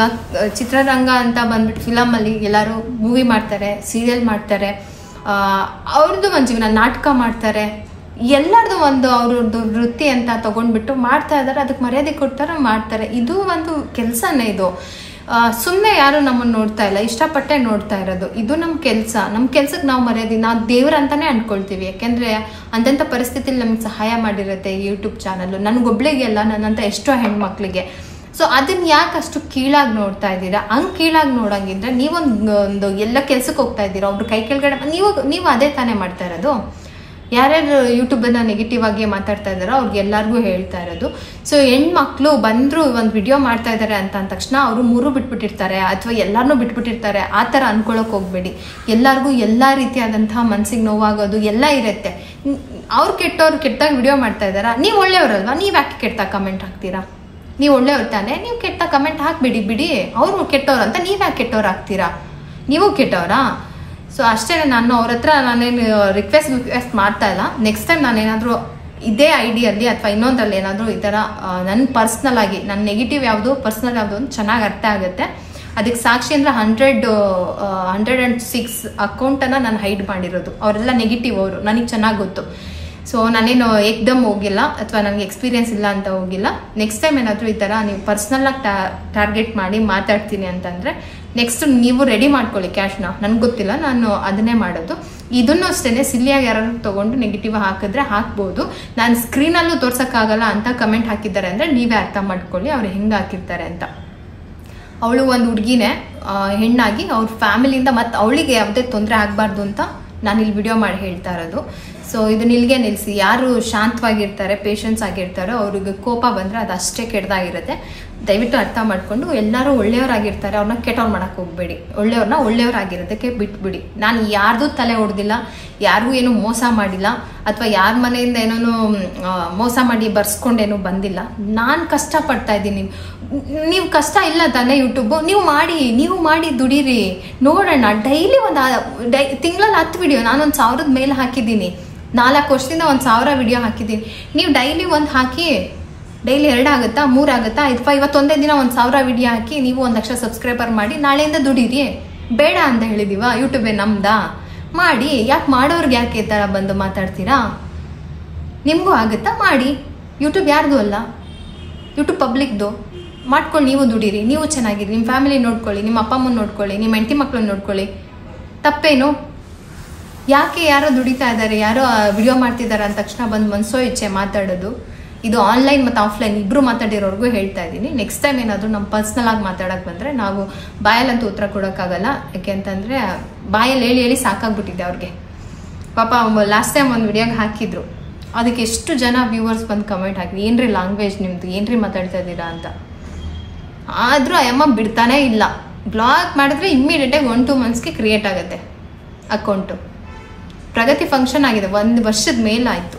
ಚಿತ್ರರಂಗ ಅಂತ ಬಂದ್ಬಿಟ್ಟು ಫಿಲಮಲ್ಲಿ ಎಲ್ಲರೂ ಮೂವಿ ಮಾಡ್ತಾರೆ, ಸೀರಿಯಲ್ ಮಾಡ್ತಾರೆ, ಅವ್ರದ್ದು ಒಂದು ಜೀವನ, ನಾಟಕ ಮಾಡ್ತಾರೆ, ಎಲ್ಲರದು ಒಂದು ಅವ್ರದ್ದು ವೃತ್ತಿ ಅಂತ ತಗೊಂಡ್ಬಿಟ್ಟು ಮಾಡ್ತಾ ಇದ್ದಾರೆ. ಅದಕ್ಕೆ ಮರ್ಯಾದೆ ಕೊಡ್ತಾರೆ, ಮಾಡ್ತಾರೆ. ಇದು ಒಂದು ಕೆಲಸನೇ. ಇದು ಸುಮ್ಮನೆ ಯಾರು ನಮ್ಮನ್ನು ನೋಡ್ತಾ ಇಲ್ಲ, ಇಷ್ಟಪಟ್ಟೆ ನೋಡ್ತಾ ಇರೋದು. ಇದು ನಮ್ಮ ಕೆಲಸ. ನಮ್ಮ ಕೆಲ್ಸಕ್ಕೆ ನಾವು ಮರ್ಯಾದೆ, ನಾವು ದೇವ್ರಂತಾನೆ ಅನ್ಕೊಳ್ತೀವಿ. ಯಾಕೆಂದ್ರೆ ಅಂದಂಥ ಪರಿಸ್ಥಿತಿಲಿ ನಮ್ಗೆ ಸಹಾಯ ಮಾಡಿರುತ್ತೆ ಈ ಯೂಟ್ಯೂಬ್ ಚಾನಲ್. ನನಗೊಬ್ಳಿಗೆ ಅಲ್ಲ, ನನ್ನಂತ ಎಷ್ಟೋ ಹೆಣ್ಮಕ್ಳಿಗೆ. ಸೊ ಅದನ್ನ ಯಾಕೆ ಅಷ್ಟು ಕೀಳಾಗಿ ನೋಡ್ತಾ ಇದ್ದೀರಾ? ಹಂಗೆ ಕೀಳಾಗಿ ನೋಡಂಗಿದ್ರೆ ನೀವೊಂದು ಎಲ್ಲ ಕೆಲ್ಸಕ್ಕೆ ಹೋಗ್ತಾ ಇದ್ದೀರಾ, ಒಬ್ರು ಕೈ ಕೆಳಗಡೆ ನೀವು ಅದೇ ತಾನೇ ಮಾಡ್ತಾ ಇರೋದು. ಯಾರ್ಯಾರು ಯೂಟ್ಯೂಬನ್ನ ನೆಗೆಟಿವ್ ಆಗಿ ಮಾತಾಡ್ತಾ ಇದ್ದಾರೋ ಅವ್ರಿಗೆಲ್ಲರಿಗೂ ಹೇಳ್ತಾ ಇರೋದು. ಸೊ ಹೆಣ್ಮಕ್ಳು ಬಂದ್ರು ಒಂದು ವಿಡಿಯೋ ಮಾಡ್ತಾ ಇದ್ದಾರೆ ಅಂತ ಅಂದ ತಕ್ಷಣ ಅವರು 3 ಬಿಟ್ಬಿಟ್ಟಿರ್ತಾರೆ, ಅಥವಾ ಎಲ್ಲರನ್ನೂ ಬಿಟ್ಬಿಟ್ಟಿರ್ತಾರೆ. ಆ ಥರ ಅನ್ಕೊಳಕ್ ಹೋಗ್ಬೇಡಿ. ಎಲ್ಲರಿಗೂ ಎಲ್ಲ ರೀತಿಯಾದಂತಹ ಮನ್ಸಿಗೆ ನೋವಾಗೋದು ಎಲ್ಲ ಇರುತ್ತೆ. ಅವ್ರು ಕೆಟ್ಟಾಗಿ ವಿಡಿಯೋ ಮಾಡ್ತಾ ಇದ್ದಾರಾ, ನೀವು ಒಳ್ಳೆಯವ್ರಲ್ವಾ, ನೀವು ಯಾಕೆ ಕೆಟ್ಟ ಕಮೆಂಟ್ ಹಾಕ್ತೀರಾ? ನೀವು ಒಳ್ಳೆಯವ್ರು ತಾನೆ, ನೀವು ಕೆಟ್ಟ ಕಮೆಂಟ್ ಹಾಕ್ಬಿಡಿ. ಅವರು ಕೆಟ್ಟವ್ರು ಅಂತ ನೀವು ಯಾಕೆ ಕೆಟ್ಟವ್ರು ಹಾಕ್ತೀರಾ? ನೀವು ಕೆಟ್ಟವ್ರಾ? ಸೊ ಅಷ್ಟೇ. ನಾನು ಅವ್ರ ಹತ್ರ ನಾನೇನು ರಿಕ್ವೆಸ್ಟ್ ಮಾಡ್ತಾ ಇಲ್ಲ. ನೆಕ್ಸ್ಟ್ ಟೈಮ್ ನಾನೇನಾದರೂ ಇದೇ ಐಡಿಯಲ್ಲಿ ಅಥವಾ ಇನ್ನೊಂದರಲ್ಲಿ ಏನಾದರೂ ಈ ಥರ ನನ್ನ ಪರ್ಸ್ನಲ್ ಆಗಿ ನನ್ನ ನೆಗೆಟಿವ್ ಯಾವುದು, ಪರ್ಸ್ನಲ್ ಯಾವುದು ಅಂತ ಚೆನ್ನಾಗಿ ಅರ್ಥ ಆಗುತ್ತೆ. ಅದಕ್ಕೆ ಸಾಕ್ಷಿ ಅಂದರೆ 106 ಅಕೌಂಟನ್ನು ನಾನು ಹೈಡ್ ಮಾಡಿರೋದು. ಅವರೆಲ್ಲ ನೆಗೆಟಿವ್, ಅವರು ನನಗೆ ಚೆನ್ನಾಗಿ ಗೊತ್ತು. ಸೊ ನಾನೇನು ಏಕ್ದಮ್ ಹೋಗಿಲ್ಲ, ಅಥವಾ ನನಗೆ ಎಕ್ಸ್ಪೀರಿಯನ್ಸ್ ಇಲ್ಲ ಅಂತ ಹೋಗಿಲ್ಲ. ನೆಕ್ಸ್ಟ್ ಟೈಮ್ ಏನಾದರೂ ಈ ಥರ ನೀವು ಪರ್ಸ್ನಲ್ಲಾಗಿ ಟಾರ್ಗೆಟ್ ಮಾಡಿ ಮಾತಾಡ್ತೀನಿ ಅಂತಂದರೆ ನೆಕ್ಸ್ಟ್ ನೀವು ರೆಡಿ ಮಾಡ್ಕೊಳ್ಳಿ ಕ್ಯಾಶ್ನ. ನನಗೆ ಗೊತ್ತಿಲ್ಲ, ನಾನು ಅದನ್ನೇ ಮಾಡೋದು. ಇದನ್ನು ಅಷ್ಟೇ, ಸಿಲ್ಲಿಯಾಗಿ ಯಾರು ತೊಗೊಂಡು ನೆಗೆಟಿವ್ ಹಾಕಿದ್ರೆ ಹಾಕ್ಬೋದು. ನಾನು ಸ್ಕ್ರೀನಲ್ಲೂ ತೋರ್ಸೋಕ್ಕಾಗಲ್ಲ ಅಂತ ಕಮೆಂಟ್ ಹಾಕಿದ್ದಾರೆ ಅಂದರೆ ನೀವೇ ಅರ್ಥ ಮಾಡ್ಕೊಳ್ಳಿ ಅವ್ರು ಹೆಂಗೆ ಹಾಕಿರ್ತಾರೆ ಅಂತ. ಅವಳು ಒಂದು ಹುಡುಗಿನೇ, ಹೆಣ್ಣಾಗಿ ಅವ್ರ ಫ್ಯಾಮಿಲಿಯಿಂದ ಮತ್ತು ಅವಳಿಗೆ ಯಾವುದೇ ತೊಂದರೆ ಆಗಬಾರ್ದು ಅಂತ ನಾನು ಇಲ್ಲಿ ವಿಡಿಯೋ ಮಾಡಿ ಹೇಳ್ತಾ ಇರೋದು. ಸೊ ಇದನ್ನ ಇಲ್ಲಿಗೆ ನಿಲ್ಲಿಸಿ. ಯಾರು ಶಾಂತವಾಗಿರ್ತಾರೆ, ಪೇಷನ್ಸ್ ಆಗಿರ್ತಾರೋ ಅವ್ರಿಗೆ ಕೋಪ ಬಂದರೆ ಅದು ಅಷ್ಟೇ ಕೆಟ್ಟದಾಗಿರುತ್ತೆ. ದಯವಿಟ್ಟು ಅರ್ಥ ಮಾಡಿಕೊಂಡು ಎಲ್ಲರೂ ಒಳ್ಳೆಯವರಾಗಿರ್ತಾರೆ, ಅವ್ರನ್ನ ಕೆಟ್ಟವ್ರು ಮಾಡೋಕ್ಕೆ ಹೋಗ್ಬೇಡಿ. ಒಳ್ಳೆಯವ್ರನ್ನ ಒಳ್ಳೆಯವರಾಗಿರೋದಕ್ಕೆ ಬಿಟ್ಬಿಡಿ. ನಾನು ಯಾರ್ದು ತಲೆ ಹೊಡೆದಿಲ್ಲ, ಯಾರಿಗೂ ಏನೂ ಮೋಸ ಮಾಡಿಲ್ಲ, ಅಥವಾ ಯಾರ ಮನೆಯಿಂದ ಏನೋ ಮೋಸ ಮಾಡಿ ಬರ್ಸ್ಕೊಂಡೇನೂ ಬಂದಿಲ್ಲ. ನಾನು ಕಷ್ಟಪಡ್ತಾ ಇದ್ದೀನಿ. ನೀವು ಕಷ್ಟ ಇಲ್ಲ ತಾನೇ? ಯೂಟ್ಯೂಬು ನೀವು ಮಾಡಿ ದುಡೀರಿ, ನೋಡೋಣ. ಡೈಲಿ ತಿಂಗಳಲ್ಲಿ 10 ವಿಡಿಯೋ, ನಾನೊಂದು 1000 ಮೇಲೆ ಹಾಕಿದ್ದೀನಿ. 4 ವರ್ಷದಿಂದ 1000 ವಿಡಿಯೋ ಹಾಕಿದ್ದೀನಿ. ನೀವು ಡೈಲಿ ಒಂದು ಹಾಕಿ, ಡೈಲಿ 2 ಆಗುತ್ತಾ, 3 ಆಗುತ್ತಾ, ಇವತ್ತೊಂದೇ ದಿನ 1000 ವಿಡಿಯೋ ಹಾಕಿ ನೀವು 1 ಲಕ್ಷ ಸಬ್ಸ್ಕ್ರೈಬರ್ ಮಾಡಿ ನಾಳೆಯಿಂದ ದುಡೀರಿ. ಬೇಡ ಅಂತ ಹೇಳಿದೀವ? ಯೂಟ್ಯೂಬೇ ನಮ್ದಾ? ಮಾಡಿ. ಯಾಕೆ ಮಾಡೋರ್ಗೆ ಯಾಕೆ ಈ ಥರ ಬಂದು ಮಾತಾಡ್ತೀರಾ? ನಿಮಗೂ ಆಗುತ್ತಾ? ಮಾಡಿ. ಯೂಟ್ಯೂಬ್ ಯಾರ್ದು ಅಲ್ಲ, ಯೂಟ್ಯೂಬ್ ಪಬ್ಲಿಕ್ದು. ಮಾಡ್ಕೊಂಡು ನೀವು ದುಡೀರಿ, ನೀವು ಚೆನ್ನಾಗಿರಿ, ನಿಮ್ಮ ಫ್ಯಾಮಿಲಿ ನೋಡ್ಕೊಳ್ಳಿ, ನಿಮ್ಮ ಅಪ್ಪ ಅಮ್ಮನ ನೋಡ್ಕೊಳ್ಳಿ, ನಿಮ್ಮ ಹೆಂಡತಿ ಮಕ್ಕಳನ್ನ ನೋಡ್ಕೊಳ್ಳಿ. ತಪ್ಪೇನು? ಯಾಕೆ ಯಾರೋ ದುಡಿತಾ ಇದ್ದಾರೆ, ಯಾರೋ ವಿಡಿಯೋ ಮಾಡ್ತಿದ್ದಾರೆ ಅಂದ ತಕ್ಷಣ ಬಂದು ಮನಸೋ ಇಚ್ಛೆ ಮಾತಾಡೋದು? ಇದು ಆನ್ಲೈನ್ ಮತ್ತು ಆಫ್ಲೈನ್ ಇಬ್ಬರು ಮಾತಾಡಿರೋರ್ಗೂ ಹೇಳ್ತಾ ಇದ್ದೀನಿ. ನೆಕ್ಸ್ಟ್ ಟೈಮ್ ಏನಾದರೂ ನಮ್ಮ ಪರ್ಸ್ನಲ್ ಆಗಿ ಮಾತಾಡೋಕೆ ಬಂದರೆ ನಾವು ಬಾಯಲ್ಲಂತೂ ಉತ್ತರ ಕೊಡೋಕ್ಕಾಗಲ್ಲ. ಯಾಕೆ ಅಂತಂದರೆ ಬಾಯಲ್ಲಿ ಹೇಳಿ ಸಾಕಾಗ್ಬಿಟ್ಟಿದೆ ಅವ್ರಿಗೆ. ಪಾಪ ಲಾಸ್ಟ್ ಟೈಮ್ ಒಂದು ವಿಡಿಯೋಗೆ ಹಾಕಿದ್ರು, ಅದಕ್ಕೆ ಎಷ್ಟು ಜನ ವ್ಯೂವರ್ಸ್ ಬಂದು ಕಮೆಂಟ್ ಹಾಕಿದ್ರು, ಏನ್ರಿ ಲ್ಯಾಂಗ್ವೇಜ್ ನಿಮ್ಮದು, ಏನ್ರಿ ಮಾತಾಡ್ತಾ ಇದ್ದೀರಾ ಅಂತ. ಆದರೂ ಅಯ್ಯಮ್ಮ ಬಿಡ್ತಾನೇ ಇಲ್ಲ. ಬ್ಲಾಗ್ ಮಾಡಿದ್ರೆ ಇಮ್ಮಿಡಿಯೇಟಾಗಿ 1-2 ಮಂತ್ಸ್ಗೆ ಕ್ರಿಯೇಟ್ ಆಗುತ್ತೆ ಅಕೌಂಟು. ಪ್ರಗತಿ ಫಂಕ್ಷನ್ ಆಗಿದೆ, 1 ವರ್ಷದ ಮೇಲಾಯಿತು.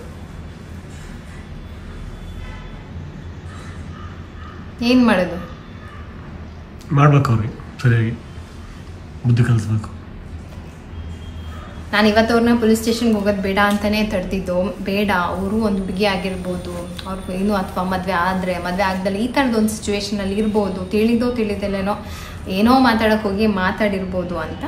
ಏನು ಮಾಡೋದು? ಮಾಡ್ಬೇಕು, ಅವ್ರಿಗೆ ಸರಿಯಾಗಿ ಬುದ್ಧಿ ಕಲಿಸ್ಬೇಕು. ನಾನು ಇವತ್ತವ್ರನ್ನ ಪೊಲೀಸ್ ಸ್ಟೇಷನ್ಗೆ ಹೋಗೋದು ಬೇಡ ಅಂತಲೇ ತಡೆದಿದ್ದು. ಬೇಡ, ಅವರು ಒಂದು ಹುಡುಗಿ ಆಗಿರ್ಬೋದು, ಅವ್ರಿಗೆ ಇನ್ನೂ, ಅಥವಾ ಮದುವೆ ಆಗದಲ್ಲಿ ಈ ಥರದ್ದು ಒಂದು ಸಿಚುವೇಶನಲ್ಲಿ ಇರ್ಬೋದು, ತಿಳಿದೇನೋ ಏನೋ ಮಾತಾಡೋಕೆ ಹೋಗಿ ಮಾತಾಡಿರ್ಬೋದು ಅಂತ.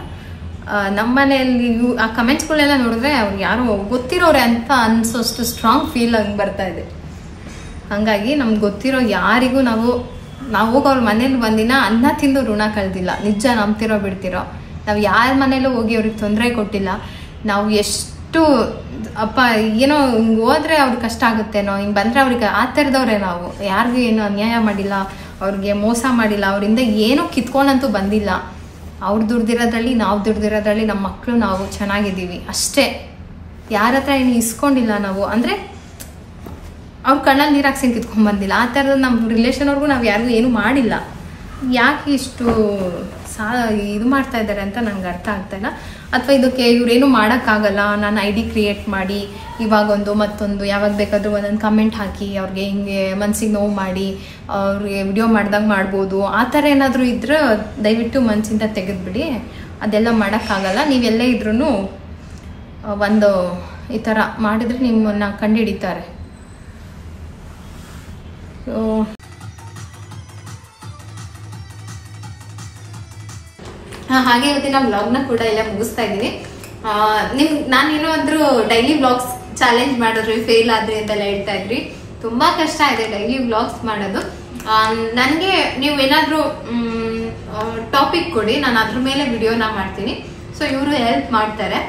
ನಮ್ಮ ಮನೆಯಲ್ಲಿ ಆ ಕಮೆಂಟ್ಸ್ಗಳೆಲ್ಲ ನೋಡಿದ್ರೆ ಅವ್ರು ಯಾರೋ ಗೊತ್ತಿರೋರೆ ಅಂತ ಅನ್ಸೋಷ್ಟು ಸ್ಟ್ರಾಂಗ್ ಫೀಲ್ ಹಂಗೆ ಬರ್ತಾ ಇದೆ. ಹಾಗಾಗಿ ನಮ್ಗೆ ಗೊತ್ತಿರೋ ಯಾರಿಗೂ ನಾವು ಹೋಗಿ ಅವ್ರ ಮನೇಲಿ ಒಂದಿನ ಅನ್ನ ತಿಂದು ಋಣ ಕಳೆದಿಲ್ಲ. ನಿಜ, ನಂಬ್ತಿರೋ ಬಿಡ್ತಿರೋ, ನಾವು ಯಾರ ಮನೇಲೂ ಹೋಗಿ ಅವ್ರಿಗೆ ತೊಂದರೆ ಕೊಟ್ಟಿಲ್ಲ. ನಾವು ಎಷ್ಟು ಅಪ್ಪ ಏನೋ ಹಿಂಗೆ ಹೋದ್ರೆ ಅವ್ರಿಗೆ ಕಷ್ಟ ಆಗುತ್ತೇನೋ, ಹಿಂಗೆ ಬಂದರೆ ಅವ್ರಿಗೆ ಆ ಥರದವ್ರೆ. ನಾವು ಯಾರಿಗೂ ಏನೋ ಅನ್ಯಾಯ ಮಾಡಿಲ್ಲ, ಅವ್ರಿಗೆ ಮೋಸ ಮಾಡಿಲ್ಲ, ಅವರಿಂದ ಏನೋ ಕಿತ್ಕೊಂಡಂತೂ ಬಂದಿಲ್ಲ. ಅವ್ರು ದುಡ್ದಿರೋದ್ರಲ್ಲಿ, ನಾವು ದುಡ್ದಿರೋದ್ರಲ್ಲಿ ನಮ್ಮ ಮಕ್ಕಳು ನಾವು ಚೆನ್ನಾಗಿದ್ದೀವಿ ಅಷ್ಟೇ. ಯಾರ ಹತ್ರ ಏನು ಇಸ್ಕೊಂಡಿಲ್ಲ ನಾವು. ಅಂದರೆ ಅವ್ರ ಕಣ್ಣಲ್ಲಿ ನೀರು ಹಾಕ್ಸಿ ಕಿತ್ಕೊಂಡ್ಬಂದಿಲ್ಲ. ಆ ಥರದ ನಮ್ಮ ರಿಲೇಷನ್ವ್ರಿಗೂ ನಾವು ಯಾರಿಗೂ ಏನೂ ಮಾಡಿಲ್ಲ. ಯಾಕೆ ಇಷ್ಟು ಇದು ಮಾಡ್ತಾ ಇದ್ದಾರೆ ಅಂತ ನಂಗೆ ಅರ್ಥ ಆಗ್ತಾ ಇಲ್ಲ. ಅಥವಾ ಇದಕ್ಕೆ ಇವ್ರೇನು ಮಾಡೋಕ್ಕಾಗಲ್ಲ, ನಾನು ID ಕ್ರಿಯೇಟ್ ಮಾಡಿ ಇವಾಗೊಂದು ಮತ್ತೊಂದು ಯಾವಾಗ ಬೇಕಾದರೂ ಒಂದೊಂದು ಕಮೆಂಟ್ ಹಾಕಿ ಅವ್ರಿಗೆ ಹಿಂಗೆ ಮನ್ಸಿಗೆ ನೋವು ಮಾಡಿ ಅವ್ರಿಗೆ ವಿಡಿಯೋ ಮಾಡ್ದಾಗ ಮಾಡ್ಬೋದು, ಆ ಥರ ಏನಾದರೂ ಇದ್ರೆ ದಯವಿಟ್ಟು ಮನಸ್ಸಿಂದ ತೆಗೆದುಬಿಡಿ. ಅದೆಲ್ಲ ಮಾಡೋಕ್ಕಾಗಲ್ಲ. ನೀವೆಲ್ಲೇ ಇದ್ರೂ ಒಂದು ಈ ಥರ ಮಾಡಿದರೆ ನಿಮ್ಮನ್ನು ಕಂಡುಹಿಡಿತಾರೆ. ಹಾಗೆ ಇವತ್ತಿನ ವ್ಲಾಗ್ನ ಕೂಡ ಎಲ್ಲ ಮುಗಿಸ್ತಾ ಇದ್ದೀನಿ. ನಾನೇನಾದ್ರೂ ಡೈಲಿ ವ್ಲಾಗ್ಸ್ ಚಾಲೆಂಜ್ ಮಾಡಿದ್ರಿ, ಫೇಲ್ ಆದ್ರಿ ಅಂತೆಲ್ಲ ಹೇಳ್ತಾ ಇದ್ರಿ. ತುಂಬಾ ಕಷ್ಟ ಇದೆ ಡೈಲಿ ವ್ಲಾಗ್ಸ್ ಮಾಡೋದು. ನನಗೆ ನೀವು ಏನಾದರೂ ಟಾಪಿಕ್ ಕೊಡಿ, ನಾನು ಅದ್ರ ಮೇಲೆ ವಿಡಿಯೋನ ಮಾಡ್ತೀನಿ. ಸೊ ಇವರು ಹೆಲ್ಪ್ ಮಾಡ್ತಾರೆ.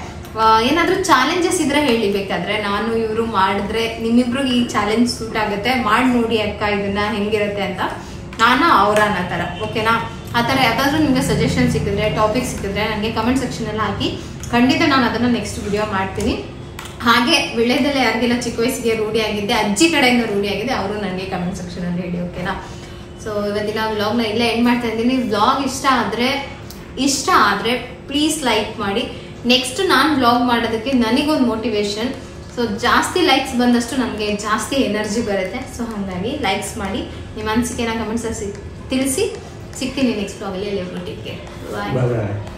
ಏನಾದರೂ ಚಾಲೆಂಜಸ್ ಇದ್ರೆ ಹೇಳಿ, ಬೇಕಾದ್ರೆ ನಾನು ಇವರು ಮಾಡಿದ್ರೆ ನಿಮ್ಮಿಬ್ರಿಗೆ ಈ ಚಾಲೆಂಜ್ ಸೂಟ್ ಆಗುತ್ತೆ, ಮಾಡಿ ನೋಡಿ ಅಕ್ಕ ಇದನ್ನ ಹೆಂಗಿರುತ್ತೆ ಅಂತ. ನಾನು ಅವರ ಅನ್ನೋ ಥರ, ಓಕೆನಾ? ಆ ಥರ ಯಾವ್ದಾದ್ರು ನಿಮಗೆ ಸಜೆಷನ್ ಸಿಕ್ಕಿದ್ರೆ, ಟಾಪಿಕ್ ಸಿಕ್ಕಿದ್ರೆ ನನಗೆ ಕಮೆಂಟ್ ಸೆಕ್ಷನಲ್ಲಿ ಹಾಕಿ, ಖಂಡಿತ ನಾನು ಅದನ್ನು ನೆಕ್ಸ್ಟ್ ವಿಡಿಯೋ ಮಾಡ್ತೀನಿ. ಹಾಗೆ ವಿಳ್ಯದೆಲೆ ಯಾರಿಗೆಲ್ಲ ಚಿಕ್ಕ ವಯಸ್ಸಿಗೆ ರೂಢಿ ಆಗಿದ್ದೆ, ಅಜ್ಜಿ ಕಡೆಯಿಂದ ರೂಢಿ ಆಗಿದೆ, ಅವರು ನನಗೆ ಕಮೆಂಟ್ ಸೆಕ್ಷನಲ್ಲಿ ಹೇಳಿ, ಓಕೆನಾ? ಸೊ ಇವತ್ತಿನ ವ್ಲಾಗ್ನ ಇಲ್ಲೇ ಎಂಡ್ ಮಾಡ್ತಾ ಇದ್ದೀನಿ. ವ್ಲಾಗ್ ಇಷ್ಟ ಆದರೆ ಪ್ಲೀಸ್ ಲೈಕ್ ಮಾಡಿ. ನೆಕ್ಸ್ಟ್ ನಾನು ವ್ಲಾಗ್ ಮಾಡೋದಕ್ಕೆ ನನಗೊಂದು ಮೋಟಿವೇಶನ್. ಸೊ ಜಾಸ್ತಿ ಲೈಕ್ಸ್ ಬಂದಷ್ಟು ನನಗೆ ಜಾಸ್ತಿ ಎನರ್ಜಿ ಬರುತ್ತೆ. ಸೊ ಹಾಗಾಗಿ ಲೈಕ್ಸ್ ಮಾಡಿ, ನಿಮ್ಮ ಅನಿಸಿಕೆನ ಕಮೆಂಟ್ಸಲ್ಲಿ ತಿಳಿಸಿ. ಸಿಗ್ತೀನಿ ನೆಕ್ಸ್ಟ್ ವ್ಲಾಗಲ್ಲಿ. ಎಲ್ಲರಿಗೂ ಟೇಕ್ ಕೇರ್. ಬಾಯ್.